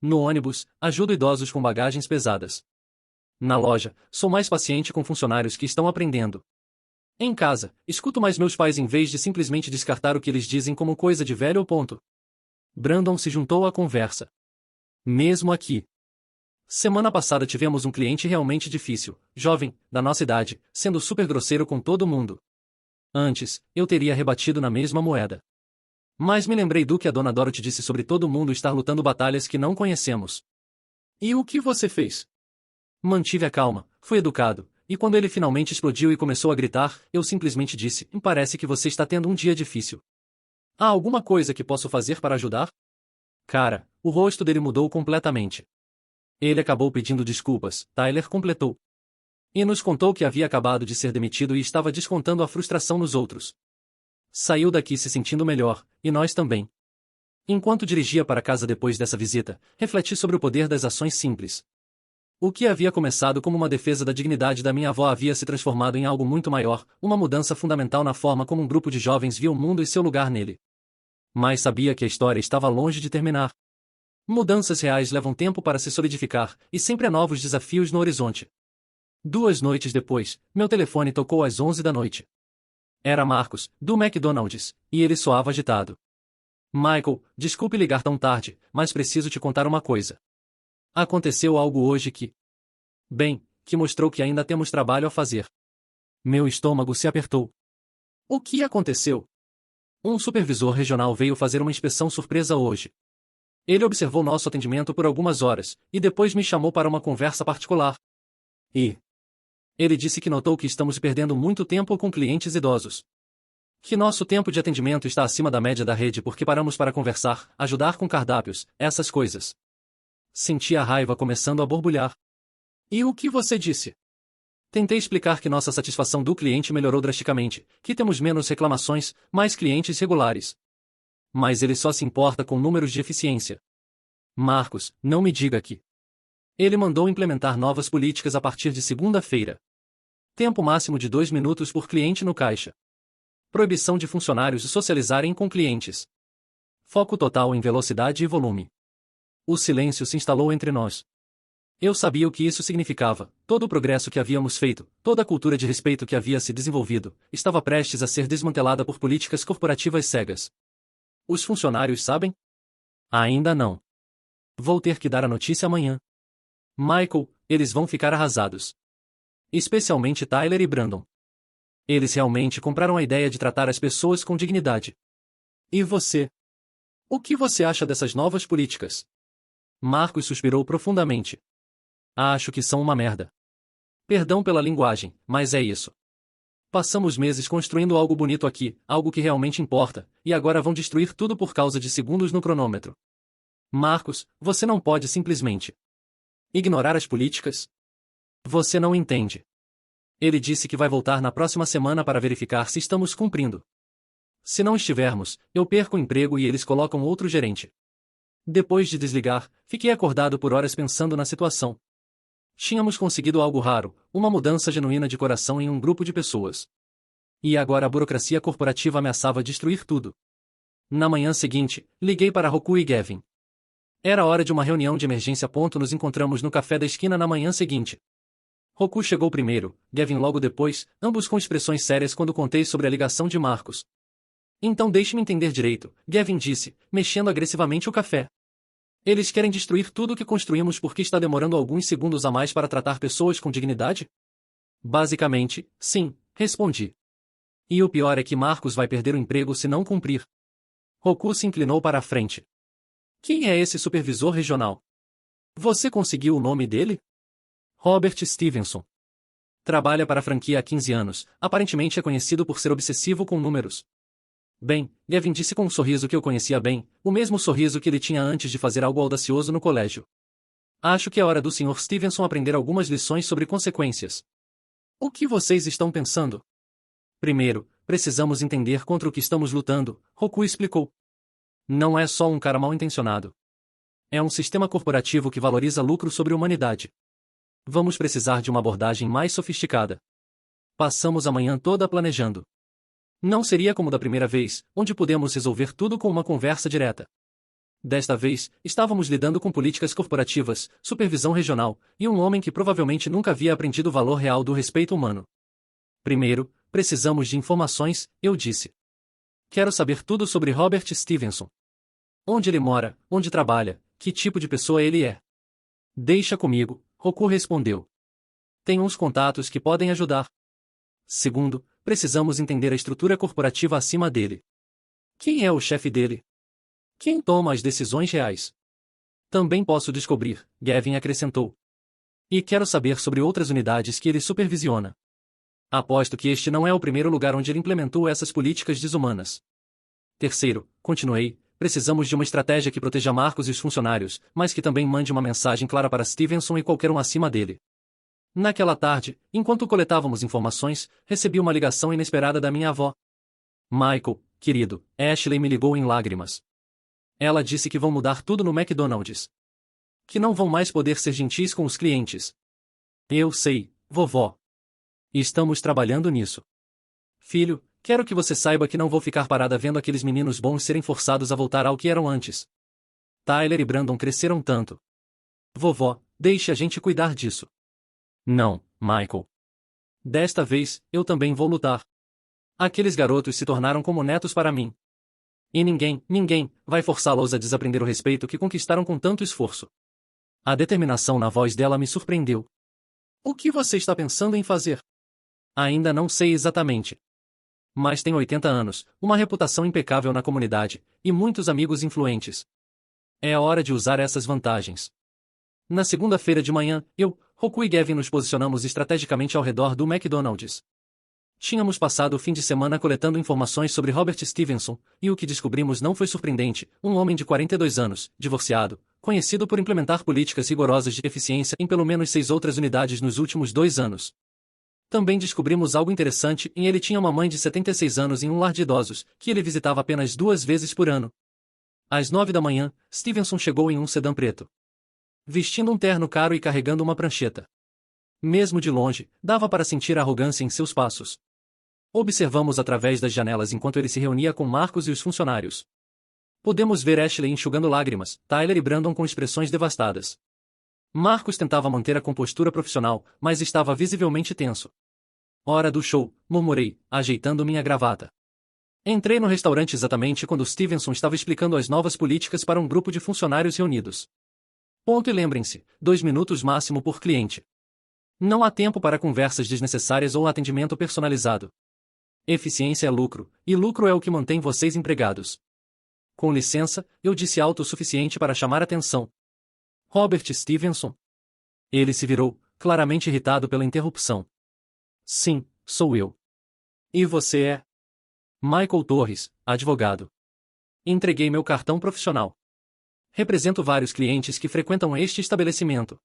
No ônibus, ajudo idosos com bagagens pesadas. Na loja, sou mais paciente com funcionários que estão aprendendo. Em casa, escuto mais meus pais em vez de simplesmente descartar o que eles dizem como coisa de velho ou ponto. Brandon se juntou à conversa. Mesmo aqui. Semana passada tivemos um cliente realmente difícil, jovem, da nossa idade, sendo super grosseiro com todo mundo. Antes, eu teria rebatido na mesma moeda. Mas me lembrei do que a dona Dorothy disse sobre todo mundo estar lutando batalhas que não conhecemos. E o que você fez? Mantive a calma, fui educado, e quando ele finalmente explodiu e começou a gritar, eu simplesmente disse: parece que você está tendo um dia difícil. Há alguma coisa que posso fazer para ajudar? Cara, o rosto dele mudou completamente. Ele acabou pedindo desculpas, Tyler completou. E nos contou que havia acabado de ser demitido e estava descontando a frustração nos outros. Saiu daqui se sentindo melhor, e nós também. Enquanto dirigia para casa depois dessa visita, refleti sobre o poder das ações simples. O que havia começado como uma defesa da dignidade da minha avó havia se transformado em algo muito maior, uma mudança fundamental na forma como um grupo de jovens via o mundo e seu lugar nele. Mas sabia que a história estava longe de terminar. Mudanças reais levam tempo para se solidificar, e sempre há novos desafios no horizonte. 2 noites depois, meu telefone tocou às 11 da noite. Era Marcos, do McDonald's, e ele soava agitado. Michael, desculpe ligar tão tarde, mas preciso te contar uma coisa. Aconteceu algo hoje que... Bem, que mostrou que ainda temos trabalho a fazer. Meu estômago se apertou. O que aconteceu? Um supervisor regional veio fazer uma inspeção surpresa hoje. Ele observou nosso atendimento por algumas horas, e depois me chamou para uma conversa particular. E... ele disse que notou que estamos perdendo muito tempo com clientes idosos. Que nosso tempo de atendimento está acima da média da rede porque paramos para conversar, ajudar com cardápios, essas coisas. Senti a raiva começando a borbulhar. E o que você disse? Tentei explicar que nossa satisfação do cliente melhorou drasticamente, que temos menos reclamações, mais clientes regulares. Mas ele só se importa com números de eficiência. Marcos, não me diga que... Ele mandou implementar novas políticas a partir de segunda-feira. Tempo máximo de 2 minutos por cliente no caixa. Proibição de funcionários socializarem com clientes. Foco total em velocidade e volume. O silêncio se instalou entre nós. Eu sabia o que isso significava, todo o progresso que havíamos feito, toda a cultura de respeito que havia se desenvolvido, estava prestes a ser desmantelada por políticas corporativas cegas. Os funcionários sabem? Ainda não. Vou ter que dar a notícia amanhã. Michael, eles vão ficar arrasados. Especialmente Tyler e Brandon. Eles realmente compraram a ideia de tratar as pessoas com dignidade. E você? O que você acha dessas novas políticas? Marcos suspirou profundamente. Acho que são uma merda. Perdão pela linguagem, mas é isso. Passamos meses construindo algo bonito aqui, algo que realmente importa, e agora vão destruir tudo por causa de segundos no cronômetro. Marcos, você não pode simplesmente ignorar as políticas? Você não entende. Ele disse que vai voltar na próxima semana para verificar se estamos cumprindo. Se não estivermos, eu perco o emprego e eles colocam outro gerente. Depois de desligar, fiquei acordado por horas pensando na situação. Tínhamos conseguido algo raro, uma mudança genuína de coração em um grupo de pessoas. E agora a burocracia corporativa ameaçava destruir tudo. Na manhã seguinte, liguei para Roku e Gavin. Era hora de uma reunião de emergência. Nos encontramos no café da esquina na manhã seguinte. Roku chegou primeiro, Gavin logo depois, ambos com expressões sérias quando contei sobre a ligação de Marcos. Então deixe-me entender direito, Gavin disse, mexendo agressivamente o café. Eles querem destruir tudo o que construímos porque está demorando alguns segundos a mais para tratar pessoas com dignidade? Basicamente, sim, respondi. E o pior é que Marcos vai perder o emprego se não cumprir. Roku se inclinou para a frente. Quem é esse supervisor regional? Você conseguiu o nome dele? Robert Stevenson. Trabalha para a franquia há 15 anos, aparentemente é conhecido por ser obsessivo com números. Bem, Gavin disse com um sorriso que eu conhecia bem, o mesmo sorriso que ele tinha antes de fazer algo audacioso no colégio. Acho que é hora do Sr. Stevenson aprender algumas lições sobre consequências. O que vocês estão pensando? Primeiro, precisamos entender contra o que estamos lutando, Roku explicou. Não é só um cara mal intencionado. É um sistema corporativo que valoriza lucro sobre humanidade. Vamos precisar de uma abordagem mais sofisticada. Passamos a manhã toda planejando. Não seria como da primeira vez, onde pudemos resolver tudo com uma conversa direta. Desta vez, estávamos lidando com políticas corporativas, supervisão regional, e um homem que provavelmente nunca havia aprendido o valor real do respeito humano. Primeiro, precisamos de informações, eu disse. Quero saber tudo sobre Robert Stevenson. Onde ele mora, onde trabalha, que tipo de pessoa ele é. Deixa comigo, Roku respondeu. Tenho uns contatos que podem ajudar. Segundo, precisamos entender a estrutura corporativa acima dele. Quem é o chefe dele? Quem toma as decisões reais? Também posso descobrir, Gavin acrescentou. E quero saber sobre outras unidades que ele supervisiona. Aposto que este não é o primeiro lugar onde ele implementou essas políticas desumanas. Terceiro, continuei, precisamos de uma estratégia que proteja Marcos e os funcionários, mas que também mande uma mensagem clara para Stevenson e qualquer um acima dele. Naquela tarde, enquanto coletávamos informações, recebi uma ligação inesperada da minha avó. Michael, querido, Ashley me ligou em lágrimas. Ela disse que vão mudar tudo no McDonald's. Que não vão mais poder ser gentis com os clientes. Eu sei, vovó. Estamos trabalhando nisso. Filho, quero que você saiba que não vou ficar parada vendo aqueles meninos bons serem forçados a voltar ao que eram antes. Tyler e Brandon cresceram tanto. Vovó, deixe a gente cuidar disso. Não, Michael. Desta vez, eu também vou lutar. Aqueles garotos se tornaram como netos para mim. E ninguém, vai forçá-los a desaprender o respeito que conquistaram com tanto esforço. A determinação na voz dela me surpreendeu. O que você está pensando em fazer? Ainda não sei exatamente. Mas tenho 80 anos, uma reputação impecável na comunidade, e muitos amigos influentes. É hora de usar essas vantagens. Na segunda-feira de manhã, Roku e Gavin nos posicionamos estrategicamente ao redor do McDonald's. Tínhamos passado o fim de semana coletando informações sobre Robert Stevenson, e o que descobrimos não foi surpreendente, um homem de 42 anos, divorciado, conhecido por implementar políticas rigorosas de eficiência em pelo menos 6 outras unidades nos últimos 2 anos. Também descobrimos algo interessante em ele tinha uma mãe de 76 anos em um lar de idosos, que ele visitava apenas 2 vezes por ano. Às 9 da manhã, Stevenson chegou em um sedã preto. Vestindo um terno caro e carregando uma prancheta. Mesmo de longe, dava para sentir a arrogância em seus passos. Observamos através das janelas enquanto ele se reunia com Marcos e os funcionários. Podemos ver Ashley enxugando lágrimas, Tyler e Brandon com expressões devastadas. Marcos tentava manter a compostura profissional, mas estava visivelmente tenso. Hora do show, murmurei, ajeitando minha gravata. Entrei no restaurante exatamente quando Stevenson estava explicando as novas políticas para um grupo de funcionários reunidos. Ponto e lembrem-se, 2 minutos máximo por cliente. Não há tempo para conversas desnecessárias ou atendimento personalizado. Eficiência é lucro, e lucro é o que mantém vocês empregados. Com licença, eu disse alto o suficiente para chamar atenção. Robert Stevenson? Ele se virou, claramente irritado pela interrupção. Sim, sou eu. E você é? Michael Torres, advogado. Entreguei meu cartão profissional. Represento vários clientes que frequentam este estabelecimento.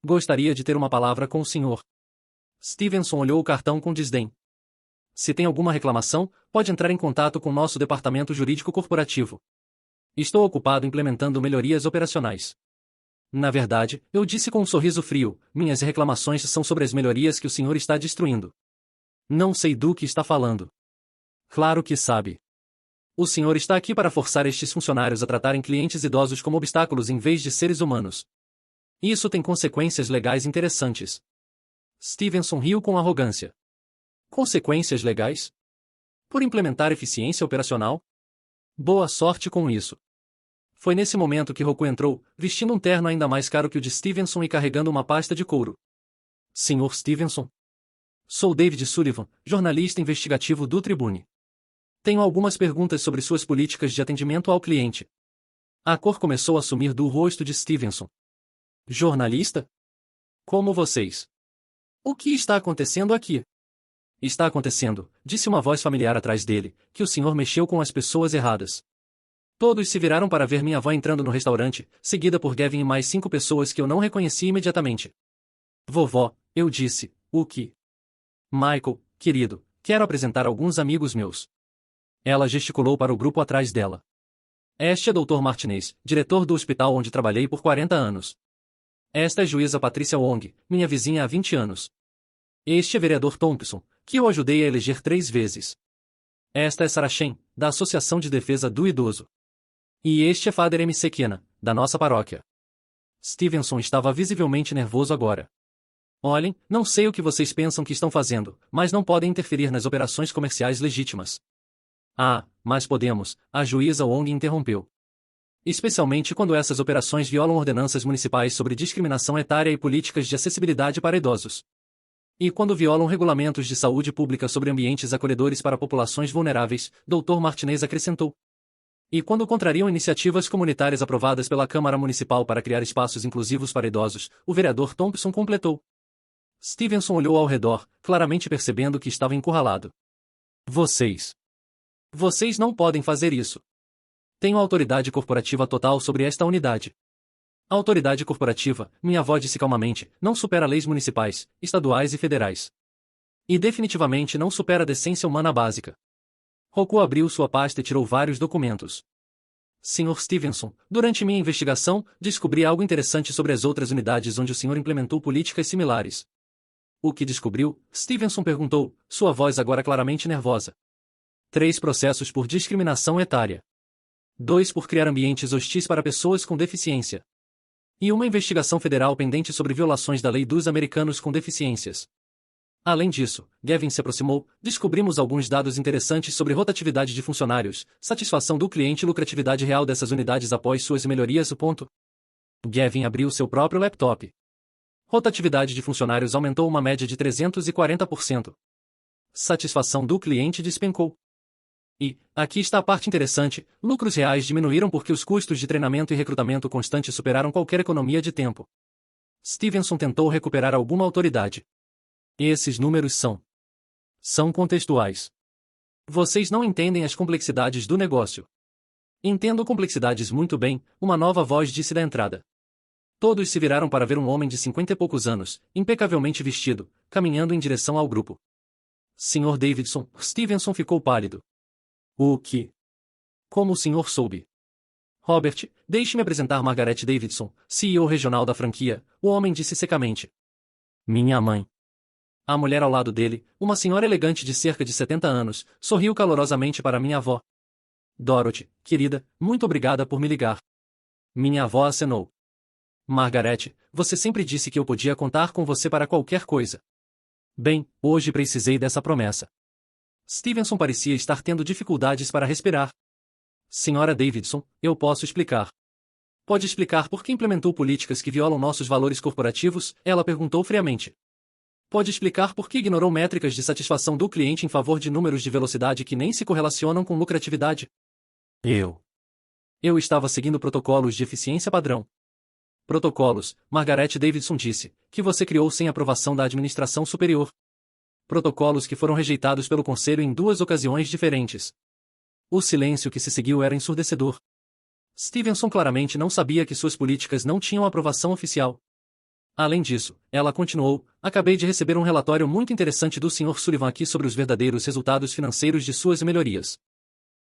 Gostaria de ter uma palavra com o senhor. Stevenson olhou o cartão com desdém. Se tem alguma reclamação, pode entrar em contato com nosso departamento jurídico corporativo. Estou ocupado implementando melhorias operacionais. Na verdade, eu disse com um sorriso frio, minhas reclamações são sobre as melhorias que o senhor está destruindo. Não sei do que está falando. Claro que sabe. O senhor está aqui para forçar estes funcionários a tratarem clientes idosos como obstáculos em vez de seres humanos. Isso tem consequências legais interessantes. Stevenson riu com arrogância. Consequências legais? Por implementar eficiência operacional? Boa sorte com isso. Foi nesse momento que Roku entrou, vestindo um terno ainda mais caro que o de Stevenson e carregando uma pasta de couro. Senhor Stevenson? Sou David Sullivan, jornalista investigativo do Tribune. Tenho algumas perguntas sobre suas políticas de atendimento ao cliente. A cor começou a sumir do rosto de Stevenson. Jornalista? Como vocês? O que está acontecendo aqui? Está acontecendo, disse uma voz familiar atrás dele, que o senhor mexeu com as pessoas erradas. Todos se viraram para ver minha avó entrando no restaurante, seguida por Gavin e mais 5 pessoas que eu não reconheci imediatamente. Vovó, eu disse, o que? Michael, querido, quero apresentar alguns amigos meus. Ela gesticulou para o grupo atrás dela. Este é Dr. Martinez, diretor do hospital onde trabalhei por 40 anos. Esta é juíza Patrícia Wong, minha vizinha há 20 anos. Este é vereador Thompson, que eu ajudei a eleger 3 vezes. Esta é Sarah Shen, da Associação de Defesa do Idoso. E este é Father M. Sekena, da nossa paróquia. Stevenson estava visivelmente nervoso agora. Olhem, não sei o que vocês pensam que estão fazendo, mas não podem interferir nas operações comerciais legítimas. Ah, mas podemos, a juíza Wong interrompeu. Especialmente quando essas operações violam ordenanças municipais sobre discriminação etária e políticas de acessibilidade para idosos. E quando violam regulamentos de saúde pública sobre ambientes acolhedores para populações vulneráveis, Dr. Martinez acrescentou. E quando contrariam iniciativas comunitárias aprovadas pela Câmara Municipal para criar espaços inclusivos para idosos, o vereador Thompson completou. Stevenson olhou ao redor, claramente percebendo que estava encurralado. Vocês não podem fazer isso. Tenho autoridade corporativa total sobre esta unidade. A autoridade corporativa, minha avó disse calmamente, não supera leis municipais, estaduais e federais. E definitivamente não supera a decência humana básica. Roku abriu sua pasta e tirou vários documentos. Sr. Stevenson, durante minha investigação, descobri algo interessante sobre as outras unidades onde o senhor implementou políticas similares. O que descobriu? Stevenson perguntou, sua voz agora claramente nervosa. 3 processos por discriminação etária. 2 por criar ambientes hostis para pessoas com deficiência. E uma investigação federal pendente sobre violações da lei dos americanos com deficiências. Além disso, Gavin se aproximou, descobrimos alguns dados interessantes sobre rotatividade de funcionários, satisfação do cliente e lucratividade real dessas unidades após suas melhorias. Gavin abriu seu próprio laptop. Rotatividade de funcionários aumentou uma média de 340%. Satisfação do cliente despencou. E, aqui está a parte interessante, lucros reais diminuíram porque os custos de treinamento e recrutamento constante superaram qualquer economia de tempo. Stevenson tentou recuperar alguma autoridade. Esses números são contextuais. Vocês não entendem as complexidades do negócio. Entendo complexidades muito bem, uma nova voz disse da entrada. Todos se viraram para ver um homem de 50 e poucos anos, impecavelmente vestido, caminhando em direção ao grupo. Sr. Davidson, Stevenson ficou pálido. O que? Como o senhor soube? Robert, deixe-me apresentar Margaret Davidson, CEO regional da franquia, o homem disse secamente. Minha mãe. A mulher ao lado dele, uma senhora elegante de cerca de 70 anos, sorriu calorosamente para minha avó. Dorothy, querida, muito obrigada por me ligar. Minha avó acenou. Margaret, você sempre disse que eu podia contar com você para qualquer coisa. Bem, hoje precisei dessa promessa. Stevenson parecia estar tendo dificuldades para respirar. Senhora Davidson, eu posso explicar. Pode explicar por que implementou políticas que violam nossos valores corporativos? Ela perguntou friamente. Pode explicar por que ignorou métricas de satisfação do cliente em favor de números de velocidade que nem se correlacionam com lucratividade? Eu estava seguindo protocolos de eficiência padrão. Protocolos, Margaret Davidson disse, que você criou sem aprovação da administração superior. Protocolos que foram rejeitados pelo conselho em 2 ocasiões diferentes. O silêncio que se seguiu era ensurdecedor. Stevenson claramente não sabia que suas políticas não tinham aprovação oficial. Além disso, ela continuou, acabei de receber um relatório muito interessante do Sr. Sullivan aqui sobre os verdadeiros resultados financeiros de suas melhorias.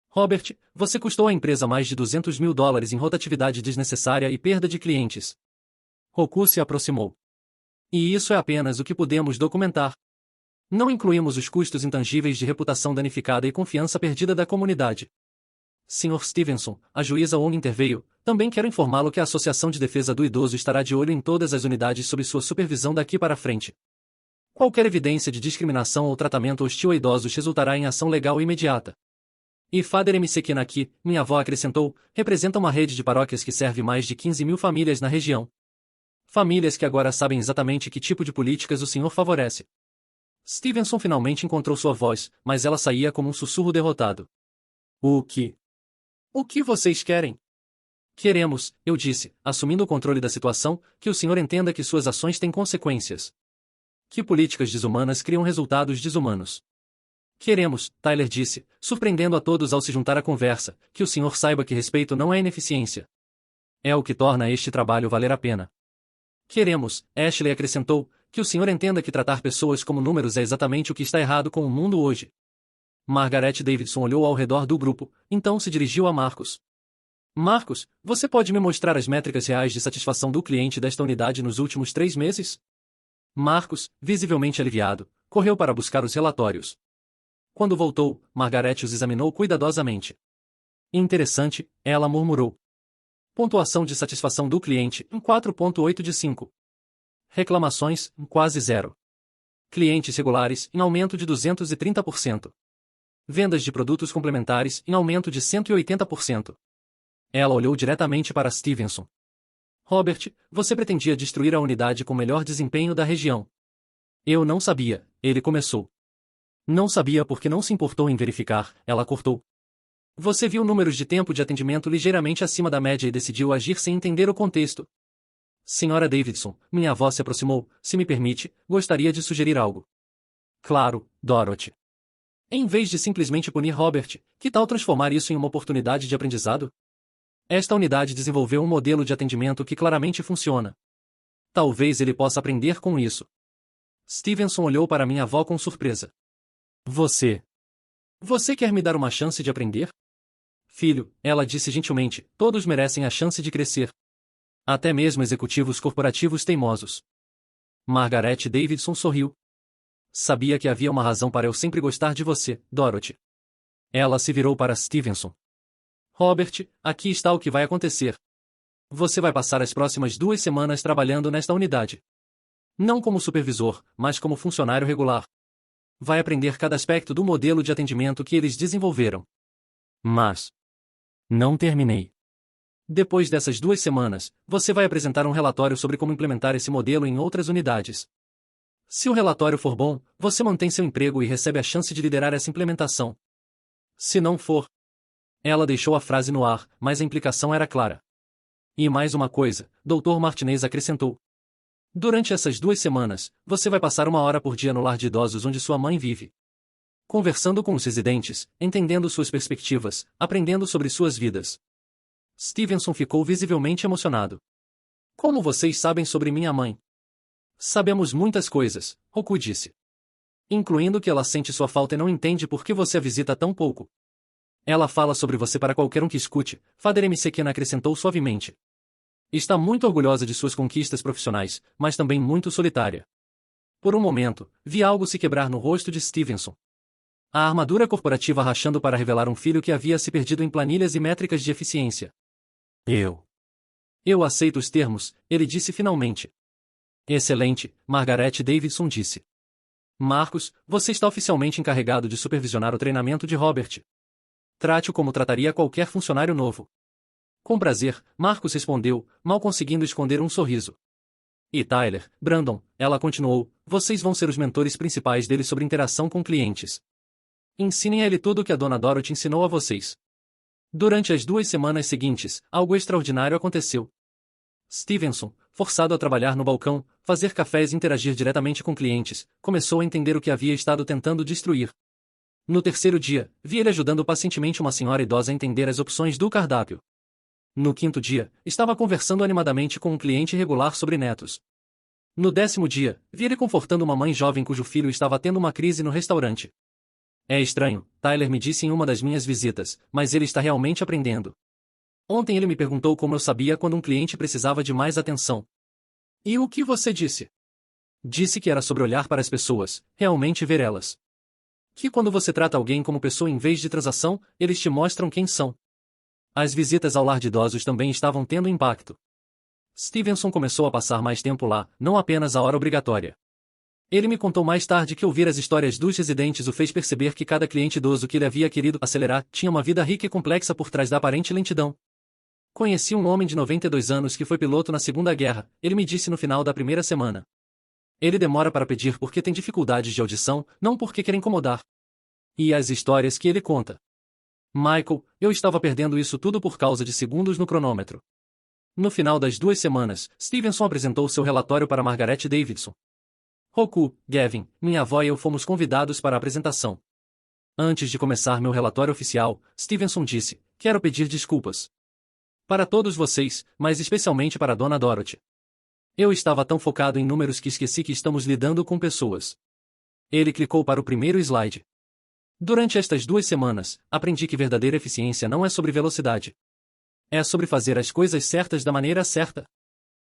Robert, você custou à empresa mais de $200 mil em rotatividade desnecessária e perda de clientes. Roku se aproximou. E isso é apenas o que podemos documentar. Não incluímos os custos intangíveis de reputação danificada e confiança perdida da comunidade. Sr. Stevenson, a juíza Wong interveio, também quero informá-lo que a Associação de Defesa do Idoso estará de olho em todas as unidades sob sua supervisão daqui para frente. Qualquer evidência de discriminação ou tratamento hostil a idosos resultará em ação legal imediata. E Father M. Sekena aqui, minha avó acrescentou, representa uma rede de paróquias que serve mais de 15 mil famílias na região. Famílias que agora sabem exatamente que tipo de políticas o senhor favorece. Stevenson finalmente encontrou sua voz, mas ela saía como um sussurro derrotado. O que vocês querem? Queremos, eu disse, assumindo o controle da situação, que o senhor entenda que suas ações têm consequências. Que políticas desumanas criam resultados desumanos. Queremos, Tyler disse, surpreendendo a todos ao se juntar à conversa, que o senhor saiba que respeito não é ineficiência. É o que torna este trabalho valer a pena. Queremos, Ashley acrescentou, que o senhor entenda que tratar pessoas como números é exatamente o que está errado com o mundo hoje. Margaret Davidson olhou ao redor do grupo, então se dirigiu a Marcos. Marcos, você pode me mostrar as métricas reais de satisfação do cliente desta unidade nos últimos 3 meses? Marcos, visivelmente aliviado, correu para buscar os relatórios. Quando voltou, Margarete os examinou cuidadosamente. Interessante, ela murmurou. Pontuação de satisfação do cliente, em 4,8 de 5. Reclamações, em quase zero. Clientes regulares, em aumento de 230%. Vendas de produtos complementares, em aumento de 180%. Ela olhou diretamente para Stevenson. Robert, você pretendia destruir a unidade com melhor desempenho da região. Eu não sabia, ele começou. Não sabia porque não se importou em verificar, ela cortou. Você viu números de tempo de atendimento ligeiramente acima da média e decidiu agir sem entender o contexto. Senhora Davidson, minha avó se aproximou, se me permite, gostaria de sugerir algo. Claro, Dorothy. Em vez de simplesmente punir Robert, que tal transformar isso em uma oportunidade de aprendizado? Esta unidade desenvolveu um modelo de atendimento que claramente funciona. Talvez ele possa aprender com isso. Stevenson olhou para minha avó com surpresa. Você quer me dar uma chance de aprender? Filho, ela disse gentilmente, todos merecem a chance de crescer. Até mesmo executivos corporativos teimosos. Margaret Davidson sorriu. Sabia que havia uma razão para eu sempre gostar de você, Dorothy. Ela se virou para Stevenson. Robert, aqui está o que vai acontecer. Você vai passar as próximas 2 semanas trabalhando nesta unidade. Não como supervisor, mas como funcionário regular. Vai aprender cada aspecto do modelo de atendimento que eles desenvolveram. Mas não terminei. Depois dessas 2 semanas, você vai apresentar um relatório sobre como implementar esse modelo em outras unidades. Se o relatório for bom, você mantém seu emprego e recebe a chance de liderar essa implementação. Se não for... Ela deixou a frase no ar, mas a implicação era clara. E mais uma coisa, Dr. Martinez acrescentou. Durante essas 2 semanas, você vai passar 1 hora por dia no lar de idosos onde sua mãe vive. Conversando com os residentes, entendendo suas perspectivas, aprendendo sobre suas vidas. Stevenson ficou visivelmente emocionado. Como vocês sabem sobre minha mãe? Sabemos muitas coisas, Roku disse. Incluindo que ela sente sua falta e não entende por que você a visita tão pouco. Ela fala sobre você para qualquer um que escute, Father McKenna acrescentou suavemente. Está muito orgulhosa de suas conquistas profissionais, mas também muito solitária. Por um momento, vi algo se quebrar no rosto de Stevenson. A armadura corporativa rachando para revelar um filho que havia se perdido em planilhas e métricas de eficiência. Eu aceito os termos, ele disse finalmente. Excelente, Margaret Davidson disse. Marcos, você está oficialmente encarregado de supervisionar o treinamento de Robert. Trate-o como trataria qualquer funcionário novo. Com prazer, Marcos respondeu, mal conseguindo esconder um sorriso. E Tyler, Brandon, ela continuou, vocês vão ser os mentores principais dele sobre interação com clientes. Ensinem a ele tudo o que a Dona Dorothy ensinou a vocês. Durante as 2 semanas seguintes, algo extraordinário aconteceu. Stevenson, forçado a trabalhar no balcão, fazer cafés e interagir diretamente com clientes, começou a entender o que havia estado tentando destruir. No 3º dia, vi ele ajudando pacientemente uma senhora idosa a entender as opções do cardápio. No 5º dia, estava conversando animadamente com um cliente regular sobre netos. No 10º dia, vi ele confortando uma mãe jovem cujo filho estava tendo uma crise no restaurante. É estranho, Tyler me disse em uma das minhas visitas, mas ele está realmente aprendendo. Ontem ele me perguntou como eu sabia quando um cliente precisava de mais atenção. E o que você disse? Disse que era sobre olhar para as pessoas, realmente ver elas. Que quando você trata alguém como pessoa em vez de transação, eles te mostram quem são. As visitas ao lar de idosos também estavam tendo impacto. Stevenson começou a passar mais tempo lá, não apenas a hora obrigatória. Ele me contou mais tarde que ouvir as histórias dos residentes o fez perceber que cada cliente idoso que ele havia querido acelerar tinha uma vida rica e complexa por trás da aparente lentidão. Conheci um homem de 92 anos que foi piloto na Segunda Guerra, ele me disse no final da 1ª semana. Ele demora para pedir porque tem dificuldades de audição, não porque quer incomodar. E as histórias que ele conta. Michael, eu estava perdendo isso tudo por causa de segundos no cronômetro. No final das 2 semanas, Stevenson apresentou seu relatório para Margaret Davidson. Roku, Gavin, minha avó e eu fomos convidados para a apresentação. Antes de começar meu relatório oficial, Stevenson disse, quero pedir desculpas. Para todos vocês, mas especialmente para Dona Dorothy. Eu estava tão focado em números que esqueci que estamos lidando com pessoas. Ele clicou para o primeiro slide. Durante estas 2 semanas, aprendi que verdadeira eficiência não é sobre velocidade. É sobre fazer as coisas certas da maneira certa.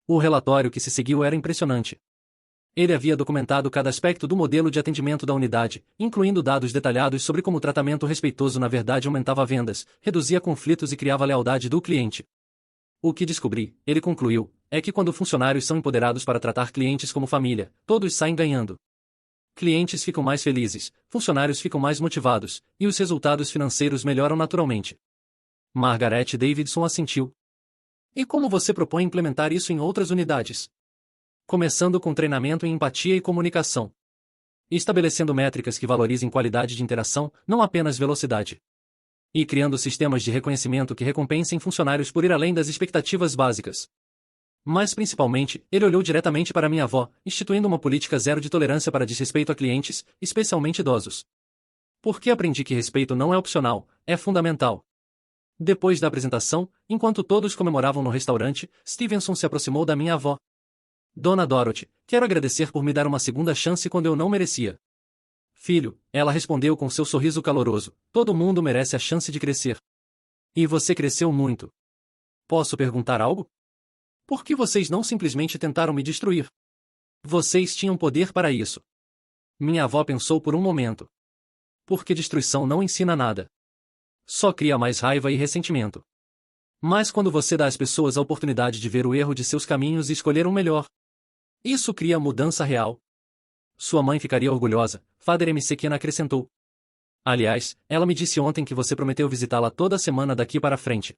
O relatório que se seguiu era impressionante. Ele havia documentado cada aspecto do modelo de atendimento da unidade, incluindo dados detalhados sobre como o tratamento respeitoso na verdade aumentava vendas, reduzia conflitos e criava a lealdade do cliente. O que descobri, ele concluiu, é que quando funcionários são empoderados para tratar clientes como família, todos saem ganhando. Clientes ficam mais felizes, funcionários ficam mais motivados, e os resultados financeiros melhoram naturalmente. Margaret Davidson assentiu. E como você propõe implementar isso em outras unidades? Começando com treinamento em empatia e comunicação. Estabelecendo métricas que valorizem qualidade de interação, não apenas velocidade. E criando sistemas de reconhecimento que recompensem funcionários por ir além das expectativas básicas. Mas principalmente, ele olhou diretamente para minha avó, instituindo uma política zero de tolerância para desrespeito a clientes, especialmente idosos. Porque aprendi que respeito não é opcional, é fundamental. Depois da apresentação, enquanto todos comemoravam no restaurante, Stevenson se aproximou da minha avó. Dona Dorothy, quero agradecer por me dar uma segunda chance quando eu não merecia. Filho, ela respondeu com seu sorriso caloroso, todo mundo merece a chance de crescer. E você cresceu muito. Posso perguntar algo? Por que vocês não simplesmente tentaram me destruir? Vocês tinham poder para isso. Minha avó pensou por um momento. Porque destruição não ensina nada. Só cria mais raiva e ressentimento. Mas quando você dá às pessoas a oportunidade de ver o erro de seus caminhos e escolher um melhor, isso cria mudança real. Sua mãe ficaria orgulhosa, Father MC Ken acrescentou. Aliás, ela me disse ontem que você prometeu visitá-la toda semana daqui para frente.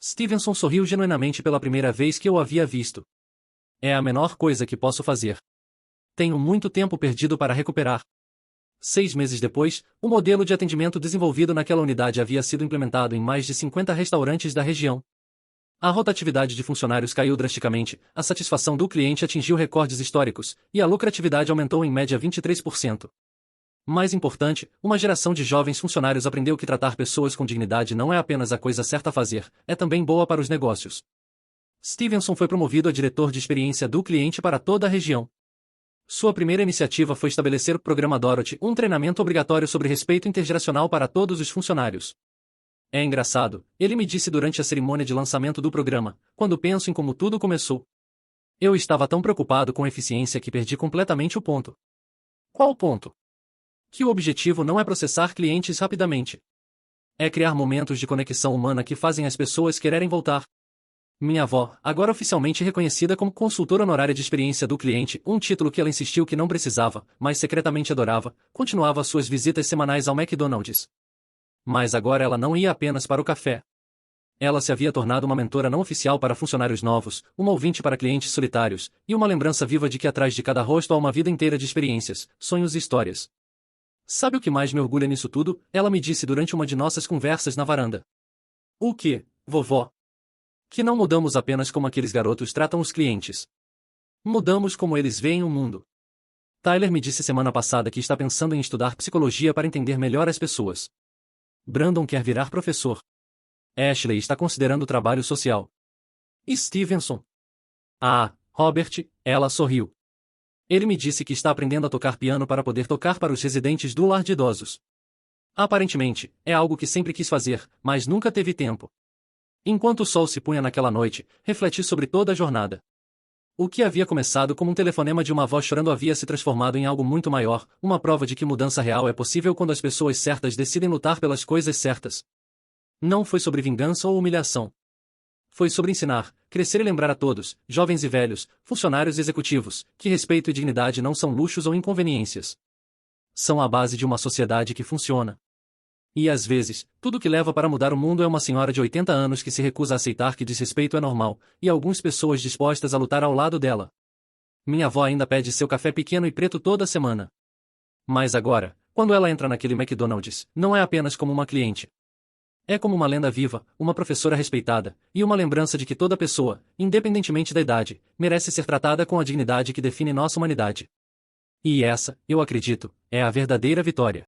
Stevenson sorriu genuinamente pela primeira vez que eu havia visto. É a menor coisa que posso fazer. Tenho muito tempo perdido para recuperar. 6 meses depois, o modelo de atendimento desenvolvido naquela unidade havia sido implementado em mais de 50 restaurantes da região. A rotatividade de funcionários caiu drasticamente, a satisfação do cliente atingiu recordes históricos, e a lucratividade aumentou em média 23%. Mais importante, uma geração de jovens funcionários aprendeu que tratar pessoas com dignidade não é apenas a coisa certa a fazer, é também boa para os negócios. Stevenson foi promovido a diretor de experiência do cliente para toda a região. Sua primeira iniciativa foi estabelecer o programa Dorothy, um treinamento obrigatório sobre respeito intergeracional para todos os funcionários. É engraçado, ele me disse durante a cerimônia de lançamento do programa, quando penso em como tudo começou. Eu estava tão preocupado com a eficiência que perdi completamente o ponto. Qual ponto? Que o objetivo não é processar clientes rapidamente. É criar momentos de conexão humana que fazem as pessoas quererem voltar. Minha avó, agora oficialmente reconhecida como consultora honorária de experiência do cliente, um título que ela insistiu que não precisava, mas secretamente adorava, continuava suas visitas semanais ao McDonald's. Mas agora ela não ia apenas para o café. Ela se havia tornado uma mentora não oficial para funcionários novos, uma ouvinte para clientes solitários, e uma lembrança viva de que atrás de cada rosto há uma vida inteira de experiências, sonhos e histórias. Sabe o que mais me orgulha nisso tudo? Ela me disse durante uma de nossas conversas na varanda. O que, vovó? Que não mudamos apenas como aqueles garotos tratam os clientes. Mudamos como eles veem o mundo. Tyler me disse semana passada que está pensando em estudar psicologia para entender melhor as pessoas. Brandon quer virar professor. Ashley está considerando trabalho social. E Stevenson? Ah, Robert, ela sorriu. Ele me disse que está aprendendo a tocar piano para poder tocar para os residentes do lar de idosos. Aparentemente, é algo que sempre quis fazer, mas nunca teve tempo. Enquanto o sol se punha naquela noite, refleti sobre toda a jornada. O que havia começado como um telefonema de uma avó chorando havia se transformado em algo muito maior, uma prova de que mudança real é possível quando as pessoas certas decidem lutar pelas coisas certas. Não foi sobre vingança ou humilhação. Foi sobre ensinar, crescer e lembrar a todos, jovens e velhos, funcionários e executivos, que respeito e dignidade não são luxos ou inconveniências. São a base de uma sociedade que funciona. E às vezes, tudo que leva para mudar o mundo é uma senhora de 80 anos que se recusa a aceitar que desrespeito é normal, e algumas pessoas dispostas a lutar ao lado dela. Minha avó ainda pede seu café pequeno e preto toda semana. Mas agora, quando ela entra naquele McDonald's, não é apenas como uma cliente. É como uma lenda viva, uma professora respeitada, e uma lembrança de que toda pessoa, independentemente da idade, merece ser tratada com a dignidade que define nossa humanidade. E essa, eu acredito, é a verdadeira vitória.